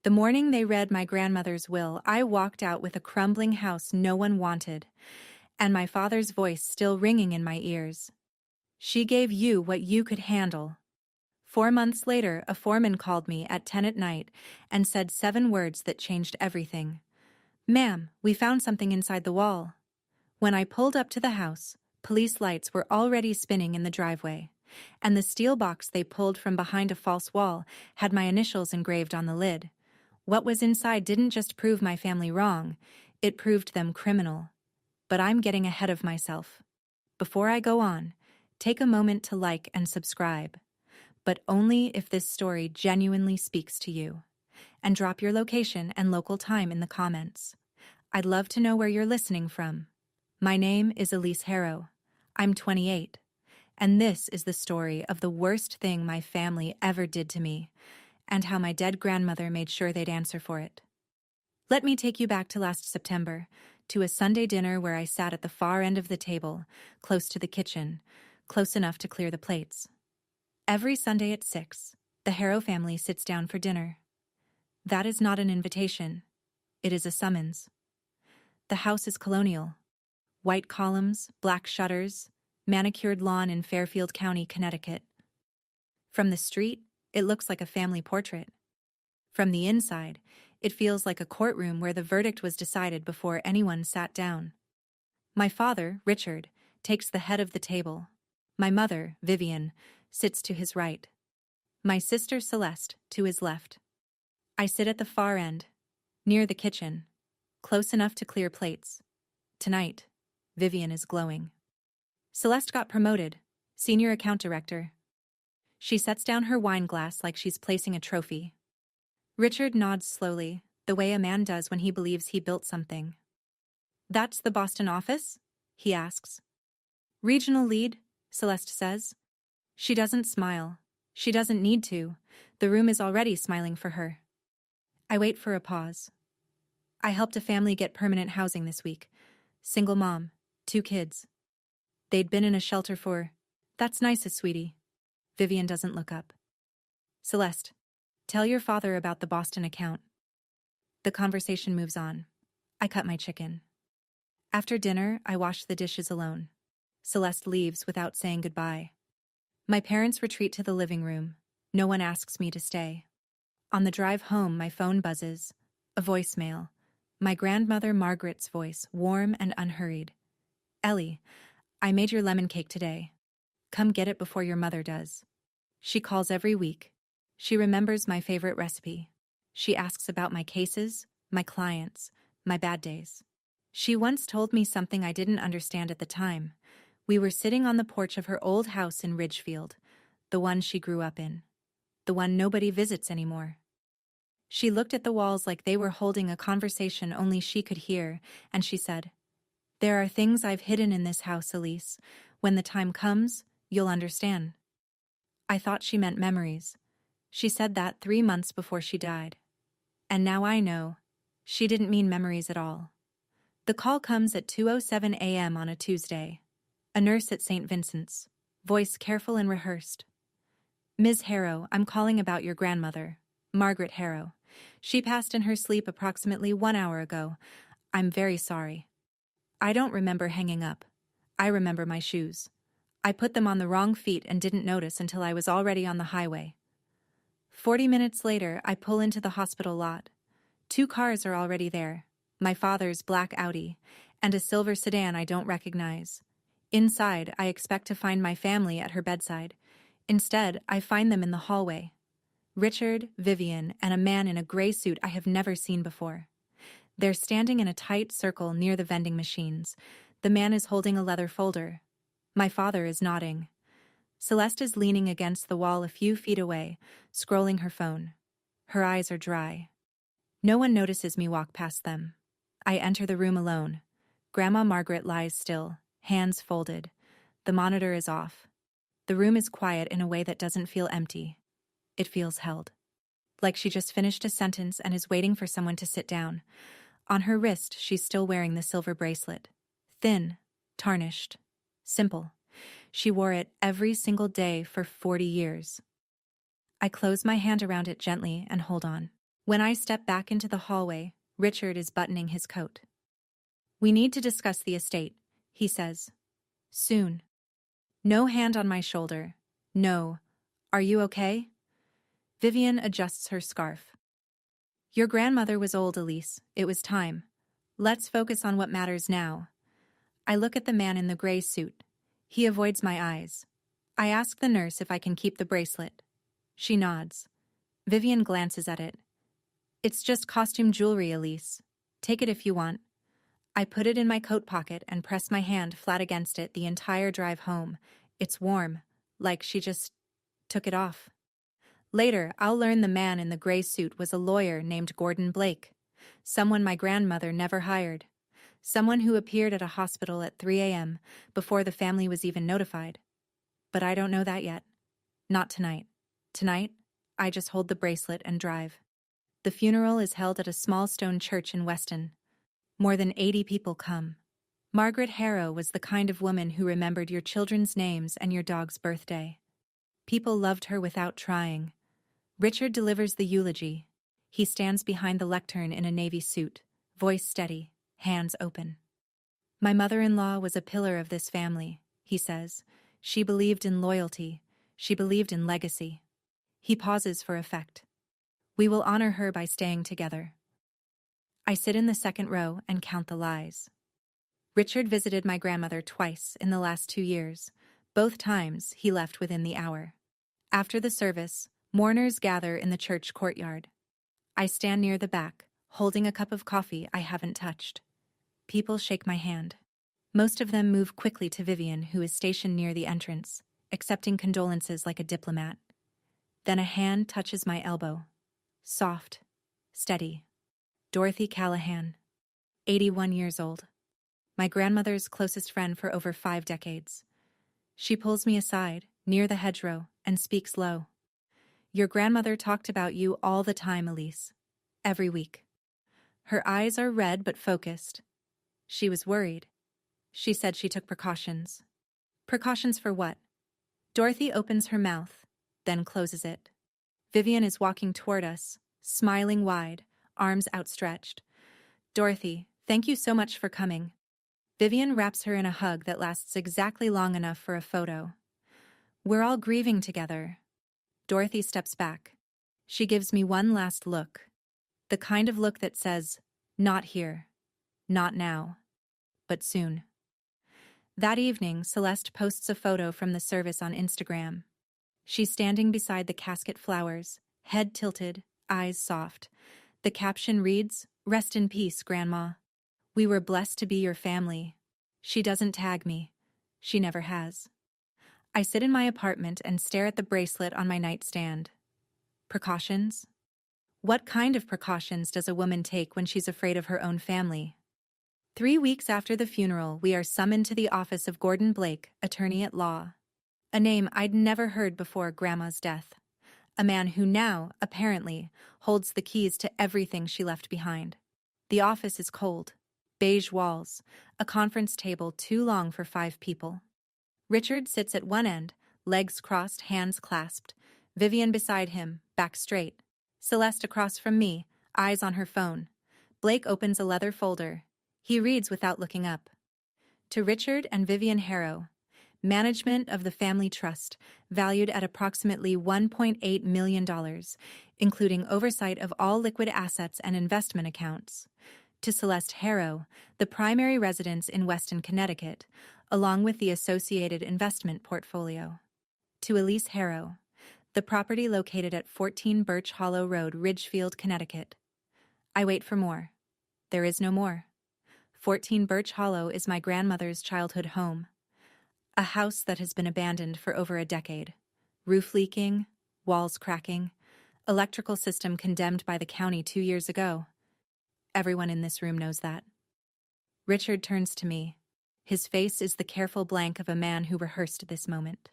The morning they read my grandmother's will, I walked out with a crumbling house no one wanted, and my father's voice still ringing in my ears. She gave you what you could handle. 4 months later, a foreman called me at 10 at night and said 7 words that changed everything. "Ma'am, we found something inside the wall." When I pulled up to the house, police lights were already spinning in the driveway, and the steel box they pulled from behind a false wall had my initials engraved on the lid. What was inside didn't just prove my family wrong, it proved them criminal. But I'm getting ahead of myself. Before I go on, take a moment to like and subscribe, but only if this story genuinely speaks to you. And drop your location and local time in the comments. I'd love to know where you're listening from. My name is Elise Harrow. I'm 28. And this is the story of the worst thing my family ever did to me, and how my dead grandmother made sure they'd answer for it. Let me take you back to last September, to a Sunday dinner where I sat at the far end of the table, close to the kitchen, close enough to clear the plates. Every Sunday at 6, the Harrow family sits down for dinner. That is not an invitation. It is a summons. The house is colonial. White columns, black shutters, manicured lawn in Fairfield County, Connecticut. From the street, it looks like a family portrait. From the inside, it feels like a courtroom where the verdict was decided before anyone sat down. My father, Richard, takes the head of the table. My mother, Vivian, sits to his right. My sister, Celeste, to his left. I sit at the far end, near the kitchen, close enough to clear plates. Tonight, Vivian is glowing. Celeste got promoted, senior account director. She sets down her wine glass like she's placing a trophy. Richard nods slowly, the way a man does when he believes he built something. "That's the Boston office?" he asks. "Regional lead," Celeste says. She doesn't smile. She doesn't need to. The room is already smiling for her. I wait for a pause. "I helped a family get permanent housing this week. Single mom, 2 kids. They'd been in a shelter for..." "That's nice, sweetie." Vivian doesn't look up. "Celeste, tell your father about the Boston account." The conversation moves on. I cut my chicken. After dinner, I wash the dishes alone. Celeste leaves without saying goodbye. My parents retreat to the living room. No one asks me to stay. On the drive home, my phone buzzes. A voicemail. My grandmother Margaret's voice, warm and unhurried. "Ellie, I made your lemon cake today. Come get it before your mother does." She calls every week. She remembers my favorite recipe. She asks about my cases, my clients, my bad days. She once told me something I didn't understand at the time. We were sitting on the porch of her old house in Ridgefield, the one she grew up in, the one nobody visits anymore. She looked at the walls like they were holding a conversation only she could hear, and she said, "There are things I've hidden in this house, Elise. When the time comes, you'll understand." I thought she meant memories. She said that 3 months before she died. And now I know, she didn't mean memories at all. The call comes at 2:07 a.m. on a Tuesday. A nurse at St. Vincent's, voice careful and rehearsed. "Ms. Harrow, I'm calling about your grandmother, Margaret Harrow. She passed in her sleep approximately 1 hour ago. I'm very sorry." I don't remember hanging up. I remember my shoes. I put them on the wrong feet and didn't notice until I was already on the highway. 40 minutes later, I pull into the hospital lot. 2 cars are already there. My father's black Audi, and a silver sedan I don't recognize. Inside, I expect to find my family at her bedside. Instead, I find them in the hallway. Richard, Vivian, and a man in a gray suit I have never seen before. They're standing in a tight circle near the vending machines. The man is holding a leather folder. My father is nodding. Celeste is leaning against the wall a few feet away, scrolling her phone. Her eyes are dry. No one notices me walk past them. I enter the room alone. Grandma Margaret lies still, hands folded. The monitor is off. The room is quiet in a way that doesn't feel empty. It feels held. Like she just finished a sentence and is waiting for someone to sit down. On her wrist, she's still wearing the silver bracelet. Thin, tarnished, simple. She wore it every single day for 40 years. I close my hand around it gently and hold on. When I step back into the hallway, Richard is buttoning his coat. "We need to discuss the estate," he says. "Soon." No hand on my shoulder. No. "Are you okay?" Vivian adjusts her scarf. "Your grandmother was old, Elise. It was time. Let's focus on what matters now." I look at the man in the gray suit. He avoids my eyes. I ask the nurse if I can keep the bracelet. She nods. Vivian glances at it. "It's just costume jewelry, Elise. Take it if you want." I put it in my coat pocket and press my hand flat against it the entire drive home. It's warm, like she just took it off. Later, I'll learn the man in the gray suit was a lawyer named Gordon Blake, someone my grandmother never hired, someone who appeared at a hospital at 3 a.m. before the family was even notified. But I don't know that yet. Not tonight. Tonight, I just hold the bracelet and drive. The funeral is held at a small stone church in Weston. More than 80 people come. Margaret Harrow was the kind of woman who remembered your children's names and your dog's birthday. People loved her without trying. Richard delivers the eulogy. He stands behind the lectern in a navy suit, voice steady, hands open. "My mother-in-law was a pillar of this family," he says. "She believed in loyalty. She believed in legacy." He pauses for effect. "We will honor her by staying together." I sit in the second row and count the lies. Richard visited my grandmother twice in the last 2 years. Both times, he left within the hour. After the service, mourners gather in the church courtyard. I stand near the back, holding a cup of coffee I haven't touched. People shake my hand. Most of them move quickly to Vivian, who is stationed near the entrance, accepting condolences like a diplomat. Then a hand touches my elbow. Soft, steady. Dorothy Callahan, 81 years old. My grandmother's closest friend for over 5 decades. She pulls me aside, near the hedgerow, and speaks low. "Your grandmother talked about you all the time, Elise. Every week." Her eyes are red but focused. She was worried. She said she took precautions. Precautions for what? Dorothy opens her mouth, then closes it. Vivian is walking toward us, smiling wide, arms outstretched. "Dorothy, thank you so much for coming." Vivian wraps her in a hug that lasts exactly long enough for a photo. "We're all grieving together." Dorothy steps back. She gives me one last look. The kind of look that says, "Not here. Not now. But soon." That evening, Celeste posts a photo from the service on Instagram. She's standing beside the casket flowers, head tilted, eyes soft. The caption reads, "Rest in peace, Grandma. We were blessed to be your family." She doesn't tag me. She never has. I sit in my apartment and stare at the bracelet on my nightstand. Precautions? What kind of precautions does a woman take when she's afraid of her own family? 3 weeks after the funeral, we are summoned to the office of Gordon Blake, attorney at law. A name I'd never heard before Grandma's death. A man who now, apparently, holds the keys to everything she left behind. The office is cold. Beige walls, a conference table too long for 5 people. Richard sits at one end, legs crossed, hands clasped. Vivian beside him, back straight. Celeste across from me, eyes on her phone. Blake opens a leather folder. He reads without looking up. To Richard and Vivian Harrow, management of the family trust, valued at approximately $1.8 million, including oversight of all liquid assets and investment accounts. To Celeste Harrow, the primary residence in Weston, Connecticut, along with the associated investment portfolio. To Elise Harrow, the property located at 14 Birch Hollow Road, Ridgefield, Connecticut. I wait for more. There is no more. 14 Birch Hollow is my grandmother's childhood home. A house that has been abandoned for over a decade. Roof leaking, walls cracking, electrical system condemned by the county 2 years ago. Everyone in this room knows that. Richard turns to me. His face is the careful blank of a man who rehearsed this moment.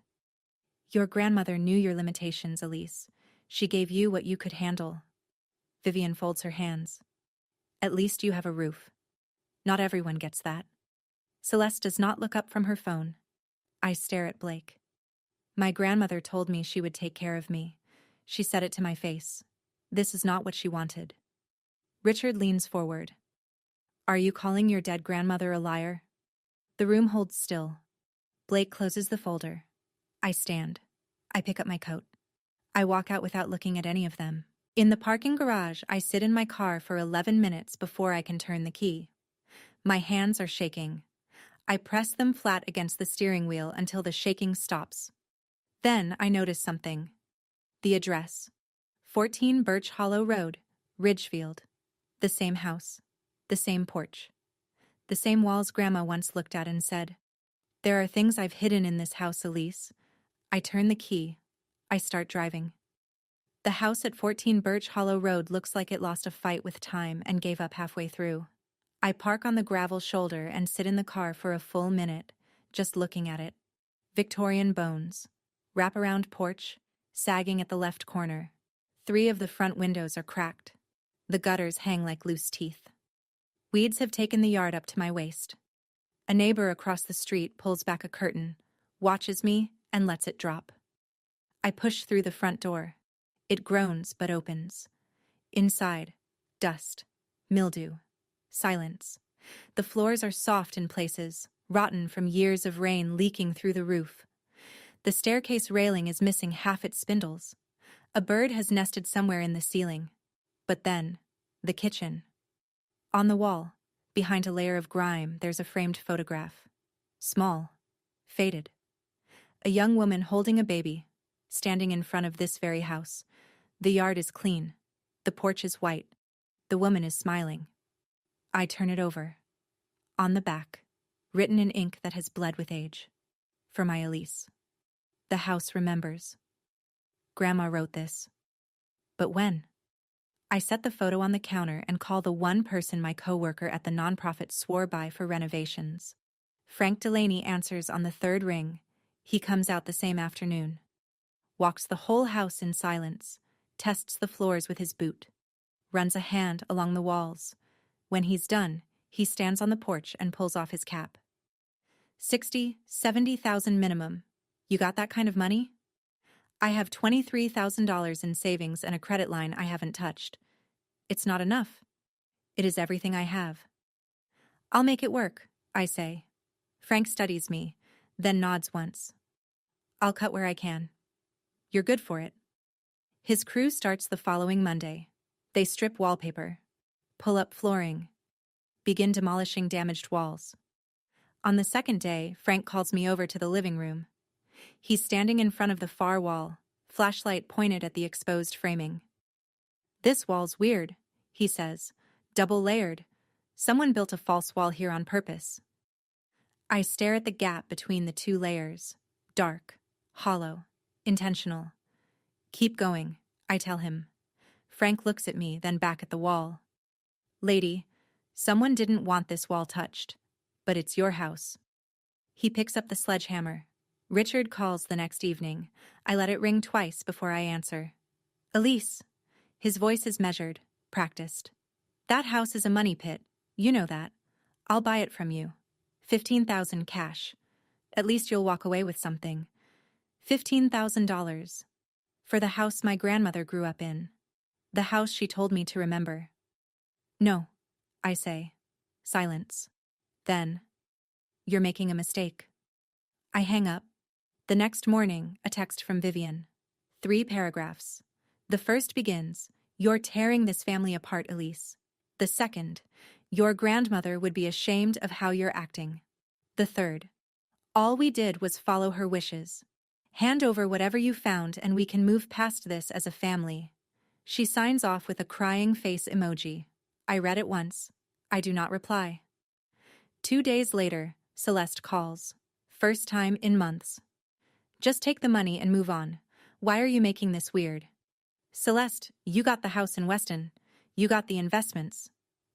"Your grandmother knew your limitations, Elise. She gave you what you could handle." Vivian folds her hands. "At least you have a roof. Not everyone gets that." Celeste does not look up from her phone. I stare at Blake. "My grandmother told me she would take care of me. She said it to my face. This is not what she wanted. Richard leans forward. Are you calling your dead grandmother a liar? The room holds still. Blake closes the folder. I stand. I pick up my coat. I walk out without looking at any of them. In the parking garage, I sit in my car for 11 minutes before I can turn the key. My hands are shaking. I press them flat against the steering wheel until the shaking stops. Then I notice something. The address. 14 Birch Hollow Road, Ridgefield. The same house. The same porch. The same walls Grandma once looked at and said, "There are things I've hidden in this house, Elise." I turn the key. I start driving. The house at 14 Birch Hollow Road looks like it lost a fight with time and gave up halfway through. I park on the gravel shoulder and sit in the car for a full minute, just looking at it. Victorian bones. Wraparound porch, sagging at the left corner. 3 of the front windows are cracked. The gutters hang like loose teeth. Weeds have taken the yard up to my waist. A neighbor across the street pulls back a curtain, watches me, and lets it drop. I push through the front door. It groans but opens. Inside, dust, mildew, silence. The floors are soft in places, rotten from years of rain leaking through the roof. The staircase railing is missing half its spindles. A bird has nested somewhere in the ceiling. But then, the kitchen. On the wall, behind a layer of grime, there's a framed photograph. Small, faded. A young woman holding a baby, standing in front of this very house. The yard is clean. The porch is white. The woman is smiling. I turn it over. On the back, written in ink that has bled with age. For my Elise. The house remembers. Grandma wrote this. But when? I set the photo on the counter and call the one person my coworker at the nonprofit swore by for renovations. Frank Delaney answers on the 3rd ring. He comes out the same afternoon. Walks the whole house in silence, tests the floors with his boot, runs a hand along the walls. When he's done, he stands on the porch and pulls off his cap. 60, 70,000 minimum. You got that kind of money? I have $23,000 in savings and a credit line I haven't touched. It's not enough. It is everything I have. I'll make it work, I say. Frank studies me, then nods once. I'll cut where I can. You're good for it. His crew starts the following Monday. They strip wallpaper, pull up flooring, begin demolishing damaged walls. On the 2nd day, Frank calls me over to the living room. He's standing in front of the far wall, flashlight pointed at the exposed framing. This wall's weird, he says. Double-layered. Someone built a false wall here on purpose. I stare at the gap between the 2 layers. Dark, hollow, intentional. Keep going, I tell him. Frank looks at me, then back at the wall. Lady, someone didn't want this wall touched, but it's your house. He picks up the sledgehammer. Richard calls the next evening. I let it ring twice before I answer. Elise. His voice is measured, practiced. That house is a money pit. You know that. I'll buy it from you. $15,000 cash. At least you'll walk away with something. $15,000. For the house my grandmother grew up in. The house she told me to remember. No, I say. Silence. Then, you're making a mistake. I hang up. The next morning, a text from Vivian. 3 paragraphs. The first begins, "You're tearing this family apart, Elise." The second, "Your grandmother would be ashamed of how you're acting." The third, "All we did was follow her wishes. Hand over whatever you found and we can move past this as a family." She signs off with a crying face emoji. I read it once. I do not reply. 2 days later, Celeste calls. First time in months. "Just take the money and move on. Why are you making this weird?" "Celeste, you got the house in Weston. You got the investments.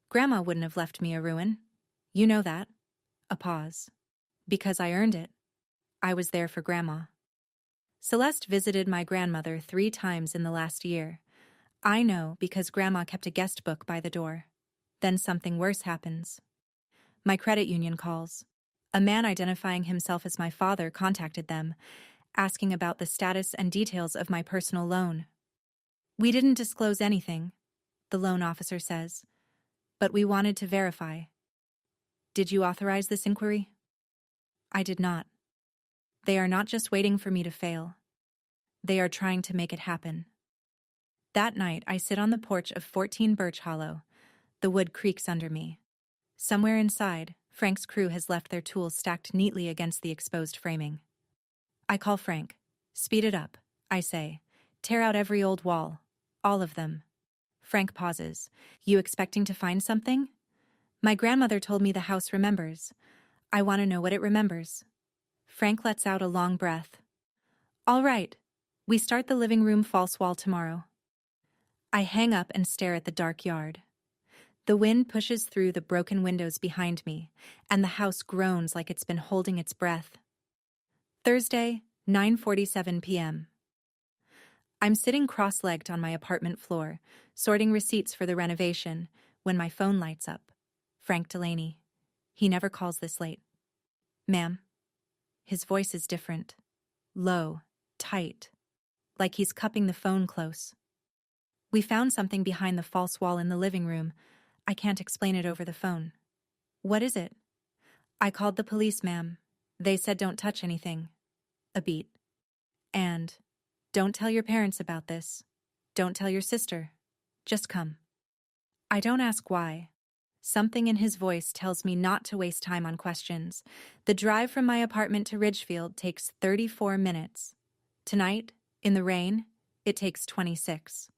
Grandma wouldn't have left me a ruin. You know that." A pause. "Because I earned it. I was there for Grandma." Celeste visited my grandmother 3 times in the last year. I know because Grandma kept a guest book by the door. Then something worse happens. My credit union calls. A man identifying himself as my father contacted them, asking about the status and details of my personal loan. We didn't disclose anything, the loan officer says, but we wanted to verify. Did you authorize this inquiry? I did not. They are not just waiting for me to fail. They are trying to make it happen. That night, I sit on the porch of 14 Birch Hollow. The wood creaks under me. Somewhere inside, Frank's crew has left their tools stacked neatly against the exposed framing. I call Frank. Speed it up, I say. Tear out every old wall. All of them. Frank pauses. You expecting to find something? My grandmother told me the house remembers. I want to know what it remembers. Frank lets out a long breath. All right. We start the living room false wall tomorrow. I hang up and stare at the dark yard. The wind pushes through the broken windows behind me, and the house groans like it's been holding its breath. Thursday, 9:47 p.m. I'm sitting cross-legged on my apartment floor, sorting receipts for the renovation, when my phone lights up. Frank Delaney. He never calls this late. Ma'am. His voice is different. Low, tight, like he's cupping the phone close. We found something behind the false wall in the living room. I can't explain it over the phone. What is it? I called the police, ma'am. They said don't touch anything. A beat. And, don't tell your parents about this. Don't tell your sister. Just come. I don't ask why. Something in his voice tells me not to waste time on questions. The drive from my apartment to Ridgefield takes 34 minutes. Tonight, in the rain, it takes 26.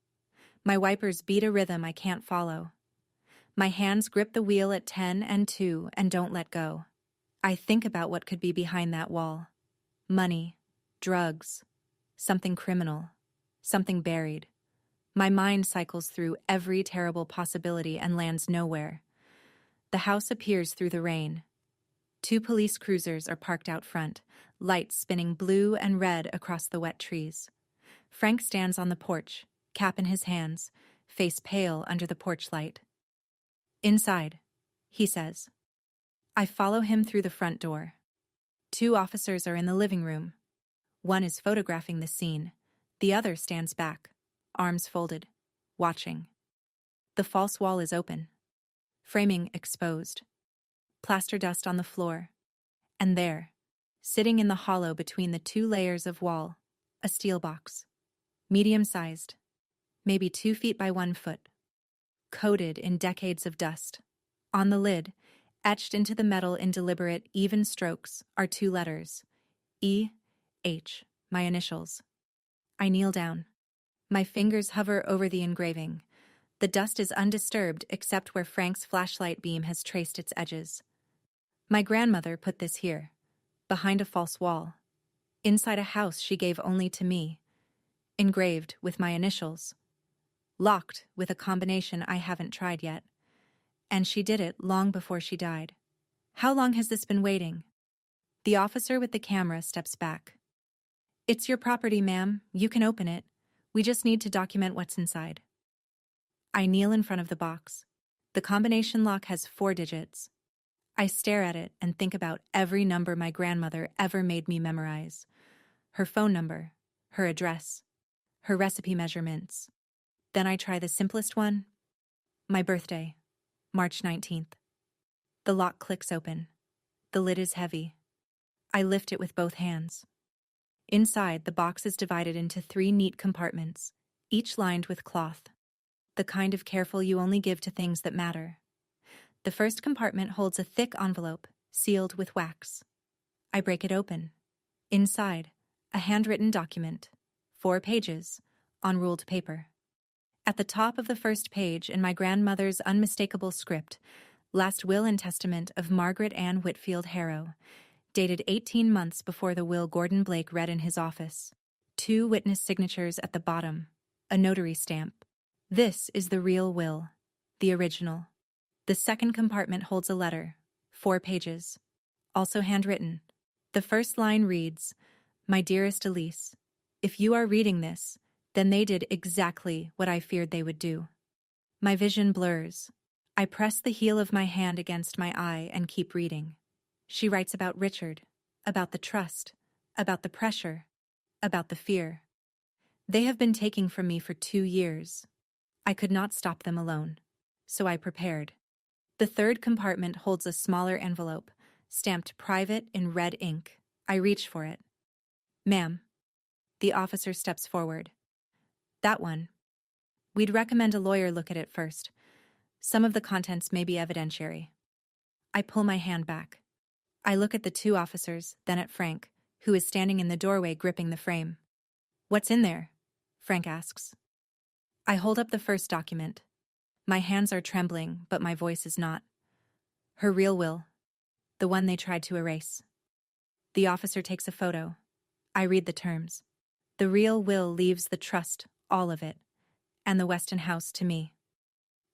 My wipers beat a rhythm I can't follow. My hands grip the wheel at 10 and 2 and don't let go. I think about what could be behind that wall. Money, drugs, something criminal, something buried. My mind cycles through every terrible possibility and lands nowhere. The house appears through the rain. 2 police cruisers are parked out front, lights spinning blue and red across the wet trees. Frank stands on the porch, cap in his hands, face pale under the porch light. Inside, he says. I follow him through the front door. 2 officers are in the living room. One is photographing the scene. The other stands back, arms folded, watching. The false wall is open. Framing exposed. Plaster dust on the floor. And there, sitting in the hollow between the 2 layers of wall, a steel box. Medium-sized, maybe 2 feet by 1 foot. Coated in decades of dust. On the lid, etched into the metal in deliberate, even strokes, are 2 letters. E, H, my initials. I kneel down. My fingers hover over the engraving. The dust is undisturbed except where Frank's flashlight beam has traced its edges. My grandmother put this here, behind a false wall, inside a house she gave only to me, engraved with my initials, locked with a combination I haven't tried yet. And she did it long before she died. How long has this been waiting? The officer with the camera steps back. It's your property, ma'am. You can open it. We just need to document what's inside. I kneel in front of the box. The combination lock has 4 digits. I stare at it and think about every number my grandmother ever made me memorize. Her phone number, her address, her recipe measurements. Then I try the simplest one. My birthday, March 19th. The lock clicks open. The lid is heavy. I lift it with both hands. Inside, the box is divided into 3 neat compartments, each lined with cloth. The kind of careful you only give to things that matter. The first compartment holds a thick envelope, sealed with wax. I break it open. Inside, a handwritten document, 4 pages, on ruled paper. At the top of the first page, in my grandmother's unmistakable script, last will and testament of Margaret Ann Whitfield Harrow, dated 18 months before the will Gordon Blake read in his office. 2 witness signatures at the bottom, a notary stamp. This is the real will, the original. The second compartment holds a letter, 4 pages, also handwritten. The first line reads, My dearest Elise, if you are reading this, then they did exactly what I feared they would do. My vision blurs. I press the heel of my hand against my eye and keep reading. She writes about Richard, about the trust, about the pressure, about the fear. They have been taking from me for 2 years. I could not stop them alone. So I prepared. The third compartment holds a smaller envelope, stamped private in red ink. I reach for it. Ma'am. The officer steps forward. That one. We'd recommend a lawyer look at it first. Some of the contents may be evidentiary. I pull my hand back. I look at the 2 officers, then at Frank, who is standing in the doorway gripping the frame. What's in there? Frank asks. I hold up the first document. My hands are trembling, but my voice is not. Her real will. The one they tried to erase. The officer takes a photo. I read the terms. The real will leaves the trust, all of it, and the Weston house to me.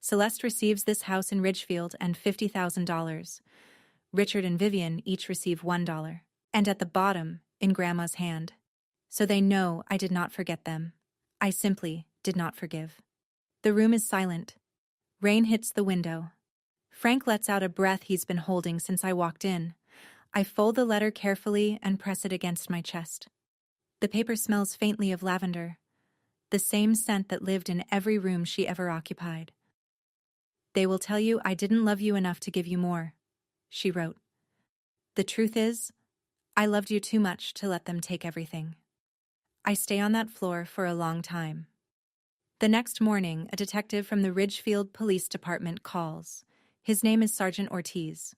Celeste receives this house in Ridgefield and $50,000. Richard and Vivian each receive $1. And at the bottom, in Grandma's hand. So they know I did not forget them. I simply did not forgive. The room is silent. Rain hits the window. Frank lets out a breath he's been holding since I walked in. I fold the letter carefully and press it against my chest. The paper smells faintly of lavender, the same scent that lived in every room she ever occupied. They will tell you I didn't love you enough to give you more, she wrote. The truth is, I loved you too much to let them take everything. I stay on that floor for a long time. The next morning, a detective from the Ridgefield Police Department calls. His name is Sergeant Ortiz.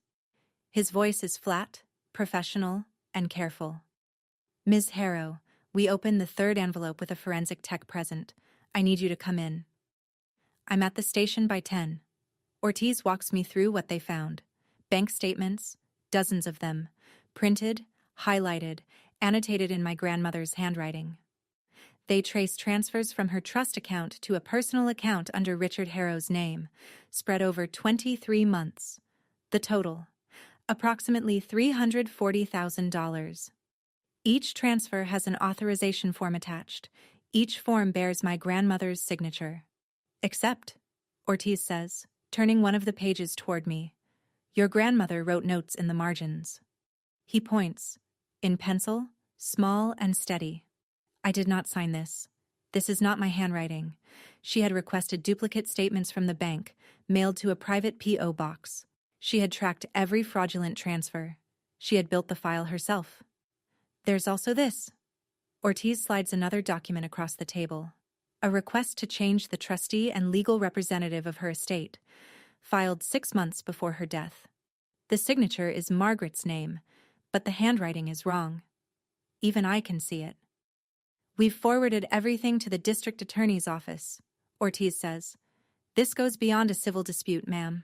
His voice is flat, professional, and careful. Ms. Harrow, we open the third envelope with a forensic tech present. I need you to come in. I'm at the station by 10. Ortiz walks me through what they found. Bank statements, dozens of them, printed, highlighted, annotated in my grandmother's handwriting. They trace transfers from her trust account to a personal account under Richard Harrow's name, spread over 23 months. The total, approximately $340,000. Each transfer has an authorization form attached. Each form bears my grandmother's signature. Except, Ortiz says, turning one of the pages toward me, your grandmother wrote notes in the margins. He points, in pencil, small and steady. I did not sign this. This is not my handwriting. She had requested duplicate statements from the bank, mailed to a private P.O. box. She had tracked every fraudulent transfer. She had built the file herself. There's also this. Ortiz slides another document across the table. A request to change the trustee and legal representative of her estate, filed 6 months before her death. The signature is Margaret's name, but the handwriting is wrong. Even I can see it. We've forwarded everything to the district attorney's office, Ortiz says. This goes beyond a civil dispute, ma'am.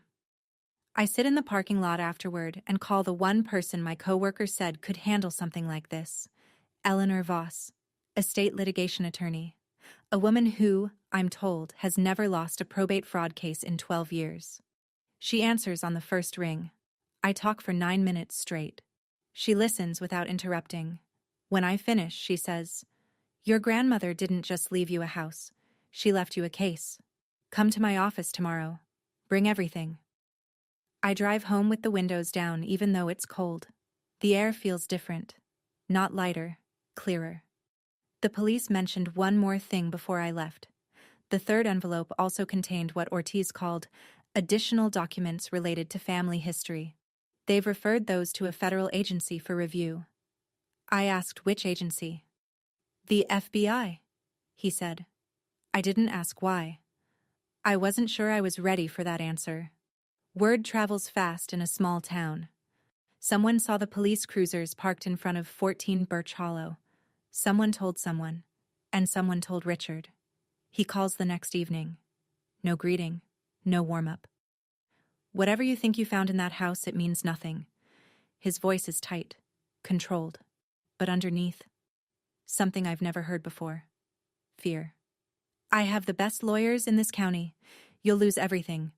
I sit in the parking lot afterward and call the one person my coworker said could handle something like this, Eleanor Voss, estate litigation attorney, a woman who, I'm told, has never lost a probate fraud case in 12 years. She answers on the first ring. I talk for 9 minutes straight. She listens without interrupting. When I finish, she says, your grandmother didn't just leave you a house. She left you a case. Come to my office tomorrow. Bring everything. I drive home with the windows down even though it's cold. The air feels different. Not lighter, clearer. The police mentioned one more thing before I left. The third envelope also contained what Ortiz called additional documents related to family history. They've referred those to a federal agency for review. I asked which agency. The FBI, he said. I didn't ask why. I wasn't sure I was ready for that answer. Word travels fast in a small town. Someone saw the police cruisers parked in front of 14 Birch Hollow. Someone told someone, and someone told Richard. He calls the next evening. No greeting, no warm-up. Whatever you think you found in that house, it means nothing. His voice is tight, controlled, but underneath, something I've never heard before. Fear. I have the best lawyers in this county. You'll lose everything,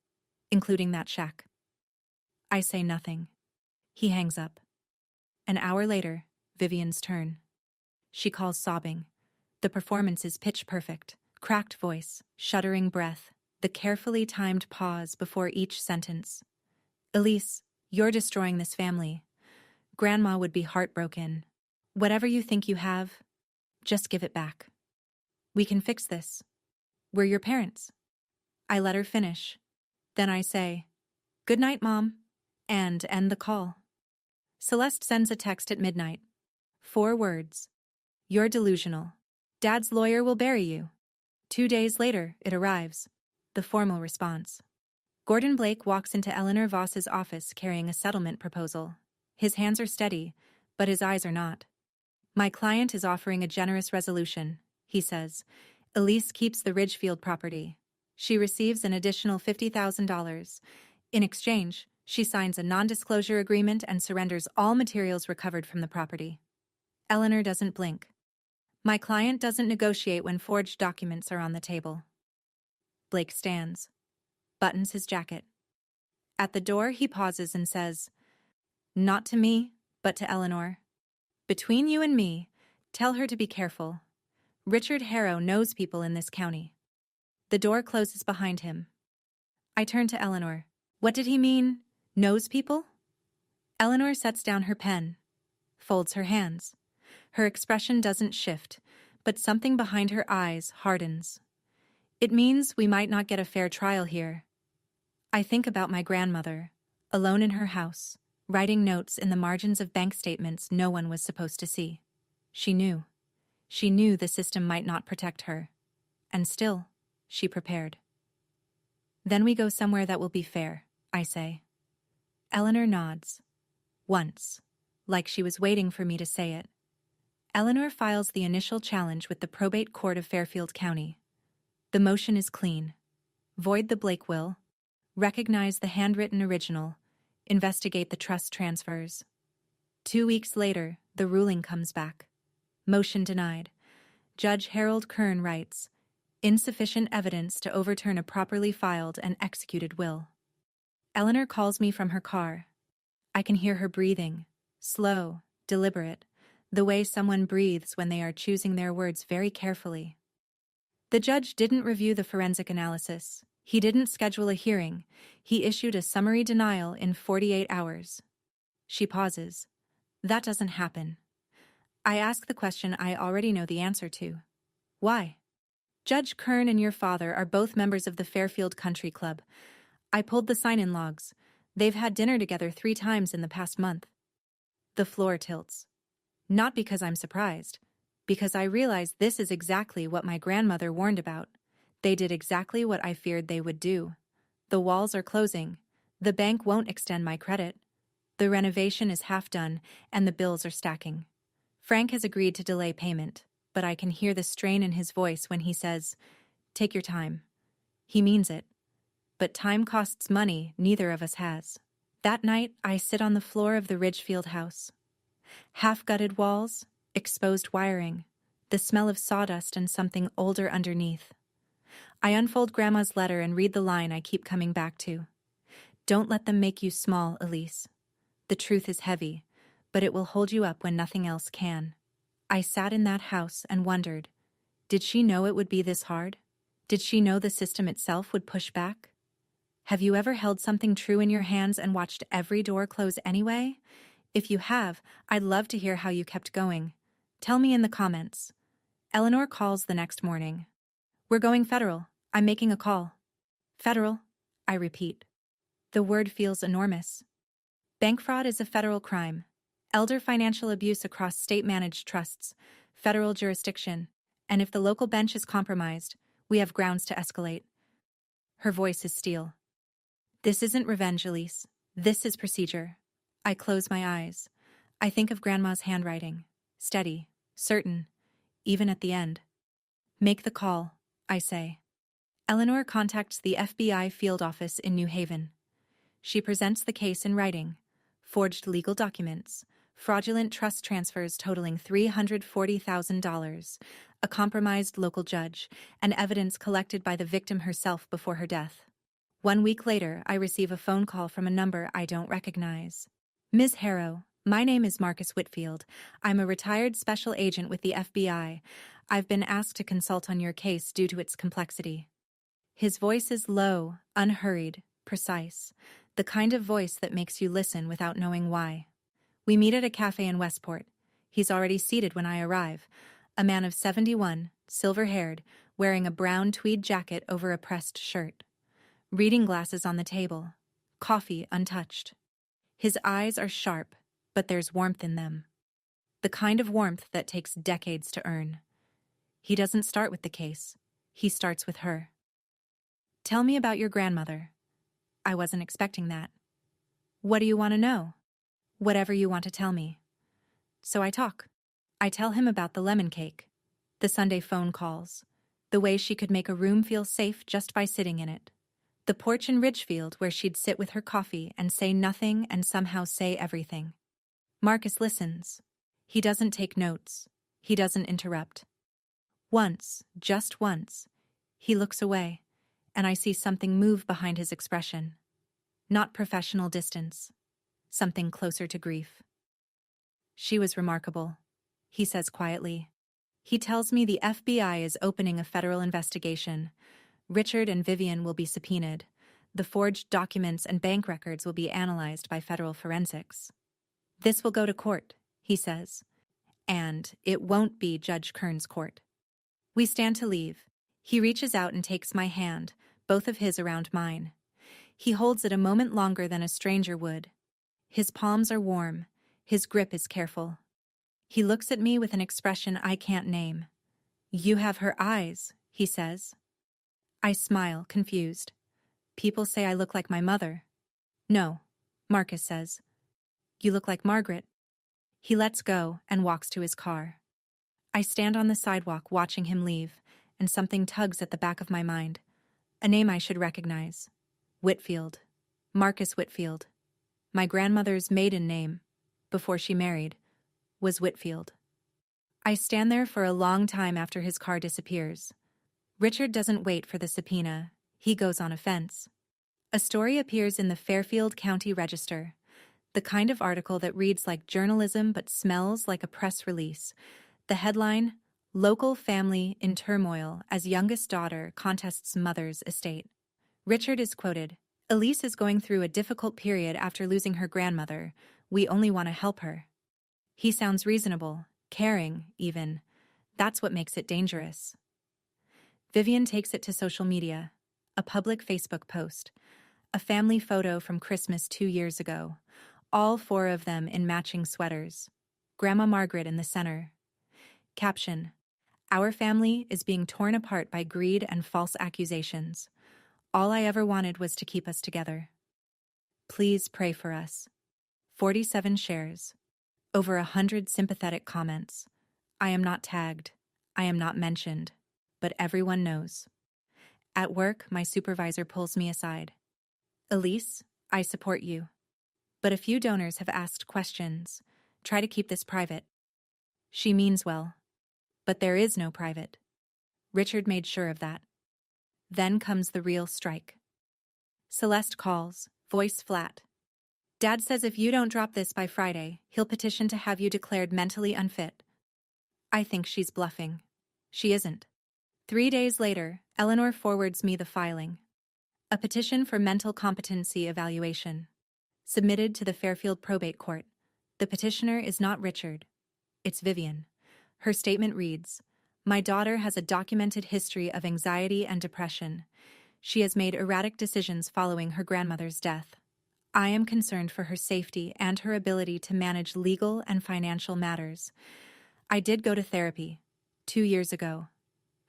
including that shack. I say nothing. He hangs up. An hour later, Vivian's turn. She calls sobbing. The performance is pitch perfect. Cracked voice, shuddering breath, the carefully timed pause before each sentence. Elise, you're destroying this family. Grandma would be heartbroken. Whatever you think you have, just give it back. We can fix this. We're your parents. I let her finish. Then I say, "Good night, Mom," and end the call. Celeste sends a text at midnight. 4 words. "You're delusional. Dad's lawyer will bury you." 2 days later, it arrives. The formal response. Gordon Blake walks into Eleanor Voss's office carrying a settlement proposal. His hands are steady, but his eyes are not. "My client is offering a generous resolution," he says. "Elise keeps the Ridgefield property. She receives an additional $50,000. In exchange, she signs a non-disclosure agreement and surrenders all materials recovered from the property." Eleanor doesn't blink. "My client doesn't negotiate when forged documents are on the table." Blake stands, buttons his jacket. At the door, he pauses and says, "Not to me, but to Eleanor. Between you and me, tell her to be careful. Richard Harrow knows people in this county." The door closes behind him. I turn to Eleanor. "What did he mean, knows people?" Eleanor sets down her pen, folds her hands. Her expression doesn't shift, but something behind her eyes hardens. "It means we might not get a fair trial here." I think about my grandmother, alone in her house, writing notes in the margins of bank statements no one was supposed to see. She knew. She knew the system might not protect her. And still, she prepared. "Then we go somewhere that will be fair," I say. Eleanor nods. Once, like she was waiting for me to say it. Eleanor files the initial challenge with the probate court of Fairfield County. The motion is clean. Void the Blake will. Recognize the handwritten original. Investigate the trust transfers. 2 weeks later, the ruling comes back. Motion denied. Judge Harold Kern writes, "Insufficient evidence to overturn a properly filed and executed will." Eleanor calls me from her car. I can hear her breathing, slow, deliberate, the way someone breathes when they are choosing their words very carefully. The judge didn't review the forensic analysis. He didn't schedule a hearing. He issued a summary denial in 48 hours. She pauses. That doesn't happen. I ask the question I already know the answer to. Why? Judge Kern and your father are both members of the Fairfield Country Club. I pulled the sign-in logs. They've had dinner together 3 times in the past month. The floor tilts. Not because I'm surprised, because I realize this is exactly what my grandmother warned about. They did exactly what I feared they would do. The walls are closing. The bank won't extend my credit. The renovation is half done, and the bills are stacking. Frank has agreed to delay payment, but I can hear the strain in his voice when he says, "Take your time." He means it. But time costs money neither of us has. That night, I sit on the floor of the Ridgefield house. Half-gutted walls, exposed wiring, the smell of sawdust and something older underneath. I unfold Grandma's letter and read the line I keep coming back to. "Don't let them make you small, Elise. The truth is heavy, but it will hold you up when nothing else can." I sat in that house and wondered, did she know it would be this hard? Did she know the system itself would push back? Have you ever held something true in your hands and watched every door close anyway? If you have, I'd love to hear how you kept going. Tell me in the comments. Eleanor calls the next morning. "We're going federal. I'm making a call." "Federal?" I repeat. The word feels enormous. Bank fraud is a federal crime. Elder financial abuse across state-managed trusts, federal jurisdiction, and if the local bench is compromised, we have grounds to escalate. Her voice is steel. "This isn't revenge, Elise. This is procedure." I close my eyes. I think of Grandma's handwriting. Steady, certain, even at the end. "Make the call," I say. Eleanor contacts the FBI field office in New Haven. She presents the case in writing. Forged legal documents, fraudulent trust transfers totaling $340,000, a compromised local judge, and evidence collected by the victim herself before her death. 1 week later, I receive a phone call from a number I don't recognize. "Ms. Harrow, my name is Marcus Whitfield. I'm a retired special agent with the FBI. I've been asked to consult on your case due to its complexity." His voice is low, unhurried, precise, the kind of voice that makes you listen without knowing why. We meet at a cafe in Westport. He's already seated when I arrive, A man of 71, silver-haired, wearing a brown tweed jacket over a pressed shirt. Reading glasses on the table. Coffee untouched. His eyes are sharp, but there's warmth in them. The kind of warmth that takes decades to earn. He doesn't start with the case. He starts with her. Tell me about your grandmother. I wasn't expecting that. What do you want to know? Whatever you want to tell me. So I talk. I tell him about the lemon cake, the Sunday phone calls, the way she could make a room feel safe just by sitting in it, the porch in Ridgefield where she'd sit with her coffee and say nothing and somehow say everything. Marcus listens. He doesn't take notes. He doesn't interrupt. Once, just once, he looks away, and I see something move behind his expression. Not professional distance. Something closer to grief. She was remarkable, he says quietly. He tells me the FBI is opening a federal investigation. Richard and Vivian will be subpoenaed. The forged documents and bank records will be analyzed by federal forensics. This will go to court, he says. And it won't be Judge Kern's court. We stand to leave. He reaches out and takes my hand, both of his around mine. He holds it a moment longer than a stranger would. His palms are warm. His grip is careful. He looks at me with an expression I can't name. You have her eyes, he says. I smile, confused. People say I look like my mother. No, Marcus says. You look like Margaret. He lets go and walks to his car. I stand on the sidewalk watching him leave, and something tugs at the back of my mind. A name I should recognize. Whitfield. Marcus Whitfield. My grandmother's maiden name, before she married, was Whitfield. I stand there for a long time after his car disappears. Richard doesn't wait for the subpoena. He goes on a fence. A story appears in the Fairfield County Register, the kind of article that reads like journalism but smells like a press release. The headline, Local Family in Turmoil as Youngest Daughter Contests Mother's Estate. Richard is quoted, Elise is going through a difficult period after losing her grandmother. We only want to help her. He sounds reasonable, caring, even. That's what makes it dangerous. Vivian takes it to social media, a public Facebook post, a family photo from Christmas 2 years ago, all 4 of them in matching sweaters, Grandma Margaret in the center. Caption, Our family is being torn apart by greed and false accusations. All I ever wanted was to keep us together. Please pray for us. 47 shares. Over 100 sympathetic comments. I am not tagged. I am not mentioned. But everyone knows. At work, my supervisor pulls me aside. Elise, I support you. But a few donors have asked questions. Try to keep this private. She means well. But there is no private. Richard made sure of that. Then comes the real strike. Celeste calls, voice flat. Dad says if you don't drop this by Friday, he'll petition to have you declared mentally unfit. I think she's bluffing. She isn't. 3 days later, Eleanor forwards me the filing. A petition for mental competency evaluation. Submitted to the Fairfield Probate Court. The petitioner is not Richard. It's Vivian. Her statement reads, My daughter has a documented history of anxiety and depression. She has made erratic decisions following her grandmother's death. I am concerned for her safety and her ability to manage legal and financial matters. I did go to therapy 2 years ago.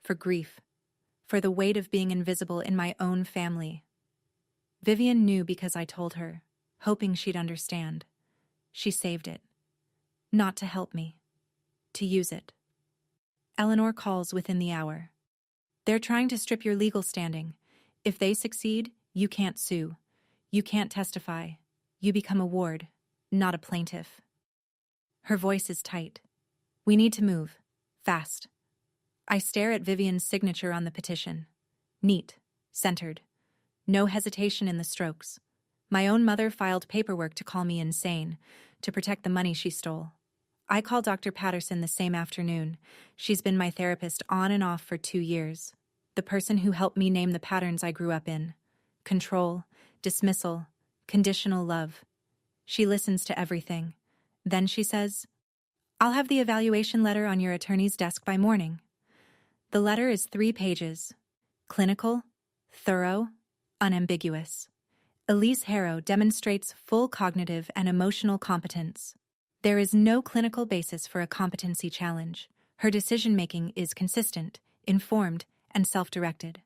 For grief. For the weight of being invisible in my own family. Vivian knew because I told her, hoping she'd understand. She saved it. Not to help me. To use it. Eleanor calls within the hour. They're trying to strip your legal standing. If they succeed, you can't sue. You can't testify. You become a ward, not a plaintiff. Her voice is tight. We need to move. Fast. I stare at Vivian's signature on the petition. Neat. Centered. No hesitation in the strokes. My own mother filed paperwork to call me insane, to protect the money she stole. I call Dr. Patterson the same afternoon. She's been my therapist on and off for 2 years. The person who helped me name the patterns I grew up in. Control, dismissal, conditional love. She listens to everything. Then she says, I'll have the evaluation letter on your attorney's desk by morning. The letter is 3 pages. Clinical, thorough, unambiguous. Elise Harrow demonstrates full cognitive and emotional competence. There is no clinical basis for a competency challenge. Her decision-making is consistent, informed, and self-directed.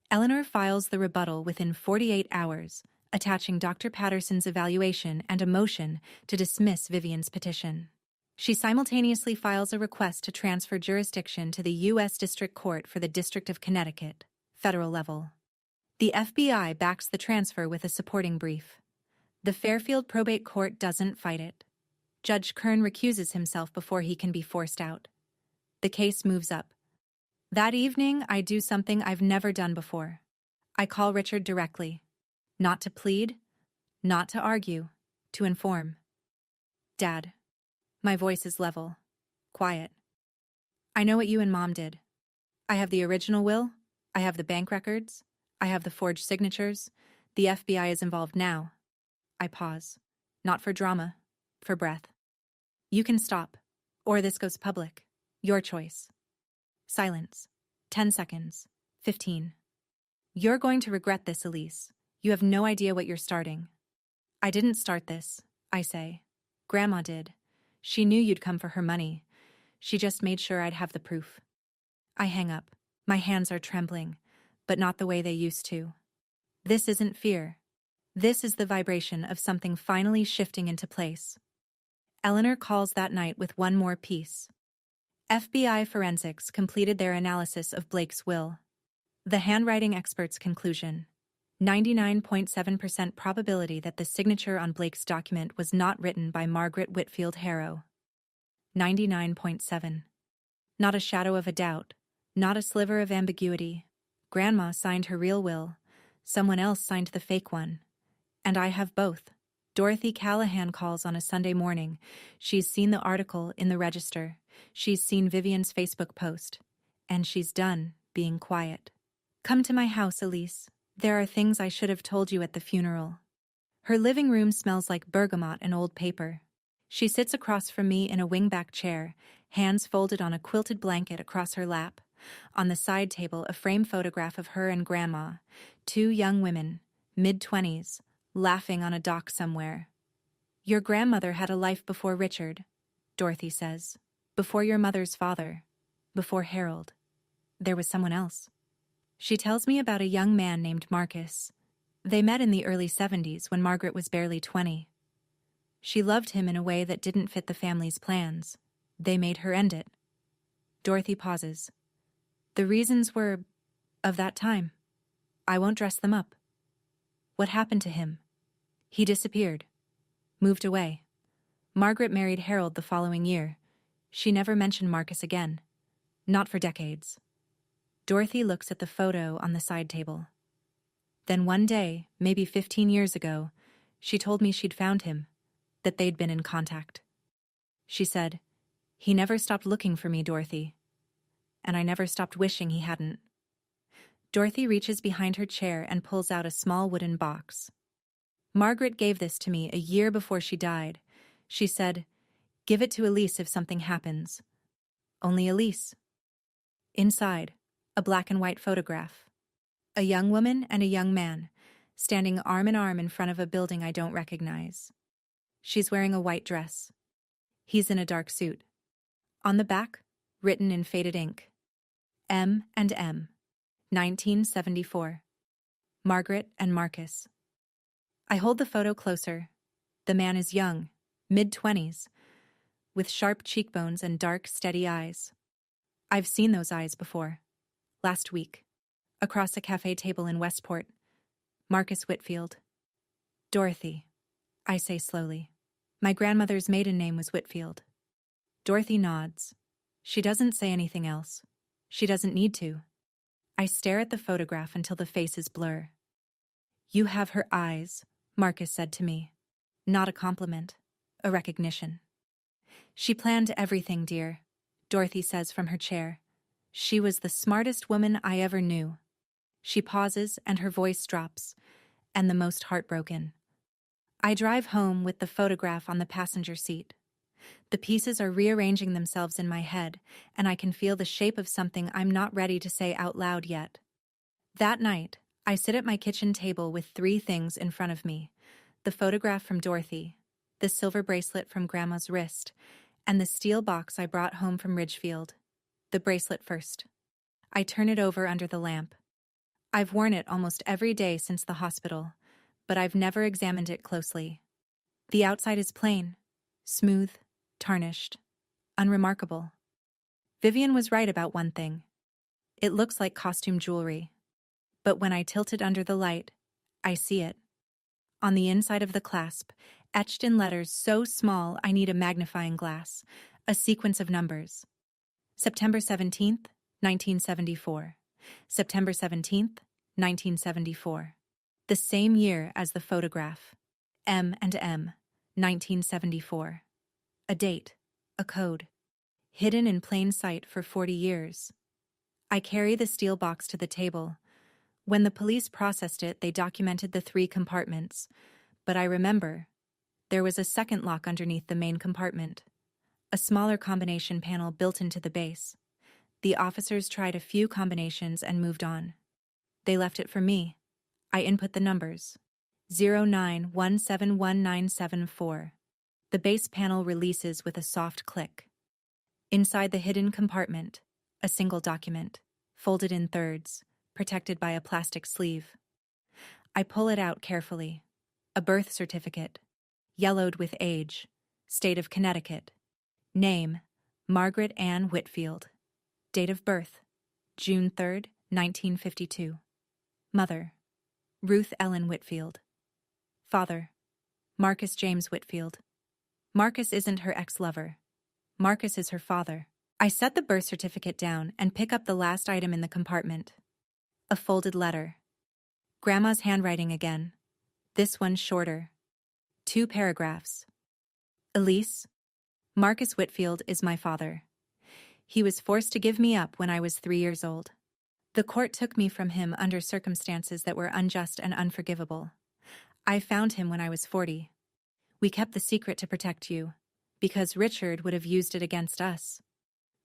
Eleanor files the rebuttal within 48 hours, attaching Dr. Patterson's evaluation and a motion to dismiss Vivian's petition. She simultaneously files a request to transfer jurisdiction to the U.S. District Court for the District of Connecticut, federal level. The FBI backs the transfer with a supporting brief. The Fairfield Probate Court doesn't fight it. Judge Kern recuses himself before he can be forced out. The case moves up. That evening, I do something I've never done before. I call Richard directly. Not to plead, not to argue, to inform. Dad. My voice is level, quiet. I know what you and Mom did. I have the original will, I have the bank records, I have the forged signatures. The FBI is involved now. I pause. Not for drama, for breath. You can stop, or this goes public. Your choice. Silence. 10 seconds. 15. You're going to regret this, Elise. You have no idea what you're starting. I didn't start this, I say. Grandma did. She knew you'd come for her money. She just made sure I'd have the proof. I hang up. My hands are trembling, but not the way they used to. This isn't fear. This is the vibration of something finally shifting into place. Eleanor calls that night with one more piece. FBI forensics completed their analysis of Blake's will. The handwriting expert's conclusion: 99.7% probability that the signature on Blake's document was not written by Margaret Whitfield Harrow. 99.7. Not a shadow of a doubt, not a sliver of ambiguity. Grandma signed her real will, someone else signed the fake one. And I have both. Dorothy Callahan calls on a Sunday morning. She's seen the article in the Register. She's seen Vivian's Facebook post. And she's done being quiet. Come to my house, Elise. There are things I should have told you at the funeral. Her living room smells like bergamot and old paper. She sits across from me in a wingback chair, hands folded on a quilted blanket across her lap. On the side table, a framed photograph of her and Grandma, 2 young women, mid-20s, laughing on a dock somewhere. Your grandmother had a life before Richard, Dorothy says. Before your mother's father. Before Harold. There was someone else. She tells me about a young man named Marcus. They met in the early 70s when Margaret was barely 20. She loved him in a way that didn't fit the family's plans. They made her end it. Dorothy pauses. The reasons were of that time. I won't dress them up. What happened to him? He disappeared. Moved away. Margaret married Harold the following year. She never mentioned Marcus again. Not for decades. Dorothy looks at the photo on the side table. Then one day, maybe 15 years ago, she told me she'd found him, that they'd been in contact. She said, "He never stopped looking for me, Dorothy. And I never stopped wishing he hadn't." Dorothy reaches behind her chair and pulls out a small wooden box. Margaret gave this to me a year before she died. She said, "Give it to Elise if something happens." Only Elise. Inside, a black and white photograph. A young woman and a young man, standing arm in arm in front of a building I don't recognize. She's wearing a white dress. He's in a dark suit. On the back, written in faded ink, M and M, 1974. Margaret and Marcus. I hold the photo closer. The man is young, mid-20s, with sharp cheekbones and dark, steady eyes. I've seen those eyes before. Last week, across a cafe table in Westport. Marcus Whitfield. Dorothy, I say slowly. My grandmother's maiden name was Whitfield. Dorothy nods. She doesn't say anything else. She doesn't need to. I stare at the photograph until the faces blur. You have her eyes, Marcus said to me. Not a compliment, a recognition. She planned everything, dear, Dorothy says from her chair. She was the smartest woman I ever knew. She pauses and her voice drops, and the most heartbroken. I drive home with the photograph on the passenger seat. The pieces are rearranging themselves in my head, and I can feel the shape of something I'm not ready to say out loud yet. That night, I sit at my kitchen table with three things in front of me: the photograph from Dorothy, the silver bracelet from Grandma's wrist, and the steel box I brought home from Ridgefield. The bracelet first. I turn it over under the lamp. I've worn it almost every day since the hospital, but I've never examined it closely. The outside is plain, smooth, tarnished, unremarkable. Vivian was right about one thing. It looks like costume jewelry. But when I tilt it under the light, I see it. On the inside of the clasp, etched in letters so small I need a magnifying glass, a sequence of numbers. September 17th, 1974. September 17th, 1974. The same year as the photograph. M&M, 1974. A date, a code. Hidden in plain sight for 40 years. I carry the steel box to the table. When the police processed it, they documented the 3 compartments. But I remember, there was a second lock underneath the main compartment. A smaller combination panel built into the base. The officers tried a few combinations and moved on. They left it for me. I input the numbers. 09171974. The base panel releases with a soft click. Inside the hidden compartment, a single document, folded in thirds, protected by a plastic sleeve. I pull it out carefully. A birth certificate, yellowed with age, state of Connecticut. Name, Margaret Ann Whitfield. Date of birth, June 3rd, 1952. Mother, Ruth Ellen Whitfield. Father, Marcus James Whitfield. Marcus isn't her ex-lover. Marcus is her father. I set the birth certificate down and pick up the last item in the compartment. A folded letter. Grandma's handwriting again. This one shorter. 2 paragraphs. Elise, Marcus Whitfield is my father. He was forced to give me up when I was 3 years old. The court took me from him under circumstances that were unjust and unforgivable. I found him when I was 40. We kept the secret to protect you, because Richard would have used it against us.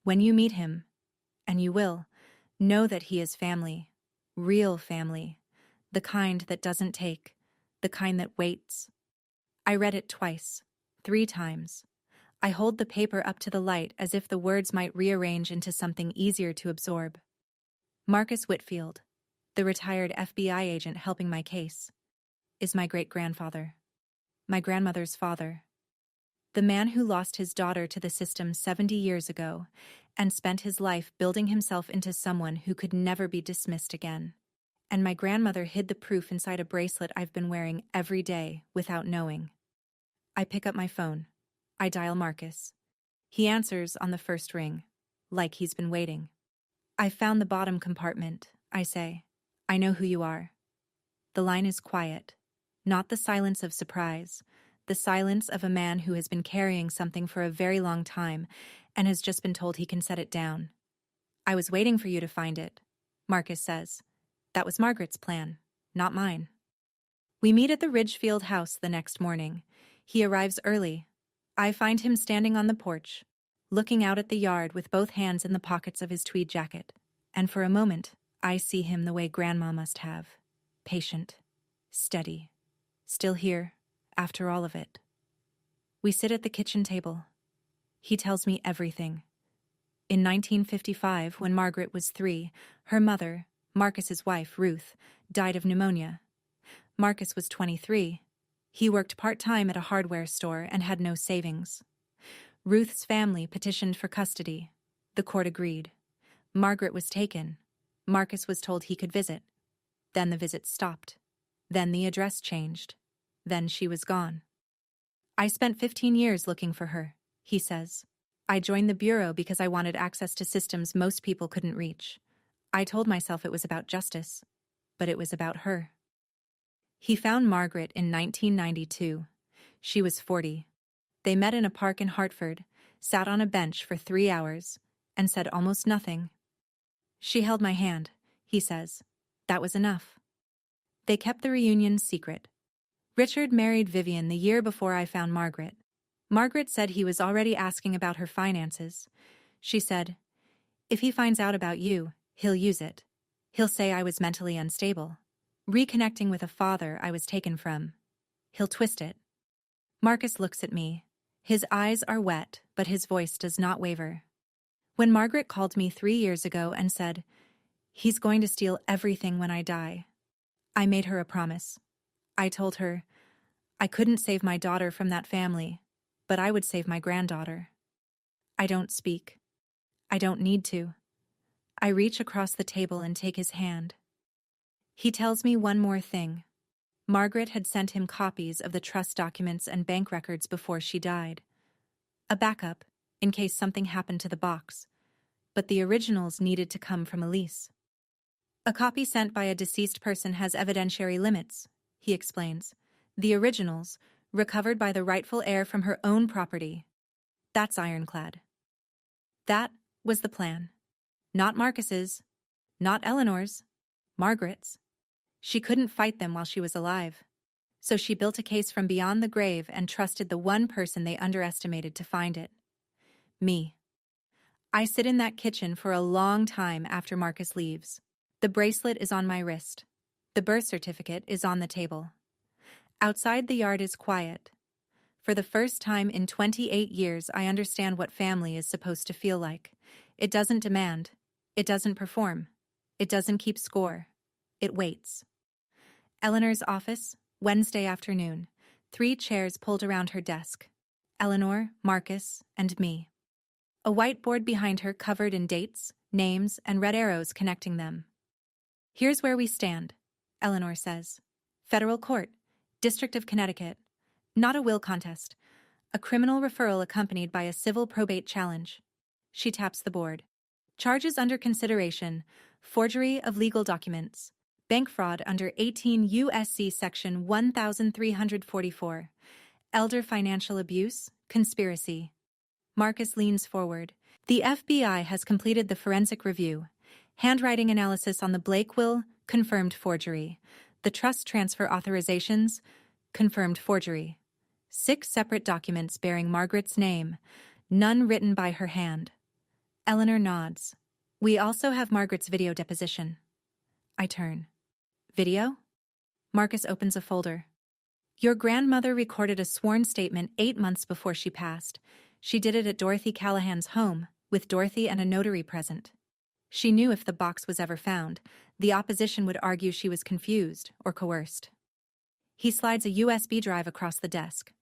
When you meet him, and you will, know that he is family, real family, the kind that doesn't take, the kind that waits. I read it twice, 3 times. I hold the paper up to the light as if the words might rearrange into something easier to absorb. Marcus Whitfield, the retired FBI agent helping my case, is my great-grandfather, my grandmother's father. The man who lost his daughter to the system 70 years ago and spent his life building himself into someone who could never be dismissed again. And my grandmother hid the proof inside a bracelet I've been wearing every day without knowing. I pick up my phone. I dial Marcus. He answers on the first ring, like he's been waiting. I found the bottom compartment, I say. I know who you are. The line is quiet, not the silence of surprise, the silence of a man who has been carrying something for a very long time and has just been told he can set it down. I was waiting for you to find it, Marcus says. That was Margaret's plan, not mine. We meet at the Ridgefield house the next morning. He arrives early. I find him standing on the porch, looking out at the yard with both hands in the pockets of his tweed jacket. And for a moment, I see him the way Grandma must have. Patient, steady, still here, after all of it. We sit at the kitchen table. He tells me everything. In 1955, when Margaret was 3, her mother, Marcus's wife, Ruth, died of pneumonia. Marcus was 23. He worked part-time at a hardware store and had no savings. Ruth's family petitioned for custody. The court agreed. Margaret was taken. Marcus was told he could visit. Then the visit stopped. Then the address changed. Then she was gone. I spent 15 years looking for her, he says. I joined the bureau because I wanted access to systems most people couldn't reach. I told myself it was about justice, but it was about her. He found Margaret in 1992. She was 40. They met in a park in Hartford, sat on a bench for 3 hours, and said almost nothing. She held my hand, he says. That was enough. They kept the reunion secret. Richard married Vivian the year before I found Margaret. Margaret said he was already asking about her finances. She said, "If he finds out about you, he'll use it. He'll say I was mentally unstable, reconnecting with a father I was taken from. He'll twist it." Marcus looks at me. His eyes are wet, but his voice does not waver. When Margaret called me 3 years ago and said, "He's going to steal everything when I die," I made her a promise. I told her, I couldn't save my daughter from that family, but I would save my granddaughter. I don't speak. I don't need to. I reach across the table and take his hand. He tells me one more thing. Margaret had sent him copies of the trust documents and bank records before she died. A backup, in case something happened to the box. But the originals needed to come from Elise. "A copy sent by a deceased person has evidentiary limits," he explains. "The originals, recovered by the rightful heir from her own property. That's ironclad." That was the plan. Not Marcus's, not Eleanor's, Margaret's. She couldn't fight them while she was alive. So she built a case from beyond the grave and trusted the one person they underestimated to find it. Me. I sit in that kitchen for a long time after Marcus leaves. The bracelet is on my wrist. The birth certificate is on the table. Outside, the yard is quiet. For the first time in 28 years, I understand what family is supposed to feel like. It doesn't demand. It doesn't perform. It doesn't keep score. It waits. Eleanor's office, Wednesday afternoon. 3 chairs pulled around her desk. Eleanor, Marcus, and me. A whiteboard behind her covered in dates, names, and red arrows connecting them. "Here's where we stand," Eleanor says. "Federal Court, District of Connecticut. Not a will contest. A criminal referral accompanied by a civil probate challenge." She taps the board. "Charges under consideration: forgery of legal documents, bank fraud under 18 U.S.C. Section 1344, elder financial abuse, conspiracy." Marcus leans forward. "The FBI has completed the forensic review. Handwriting analysis on the Blake will, confirmed forgery. The trust transfer authorizations, confirmed forgery. 6 separate documents bearing Margaret's name, none written by her hand." Eleanor nods. "We also have Margaret's video deposition." I turn. "Video?" Marcus opens a folder. "Your grandmother recorded a sworn statement 8 months before she passed. She did it at Dorothy Callahan's home, with Dorothy and a notary present. She knew if the box was ever found, the opposition would argue she was confused or coerced." He slides a USB drive across the desk.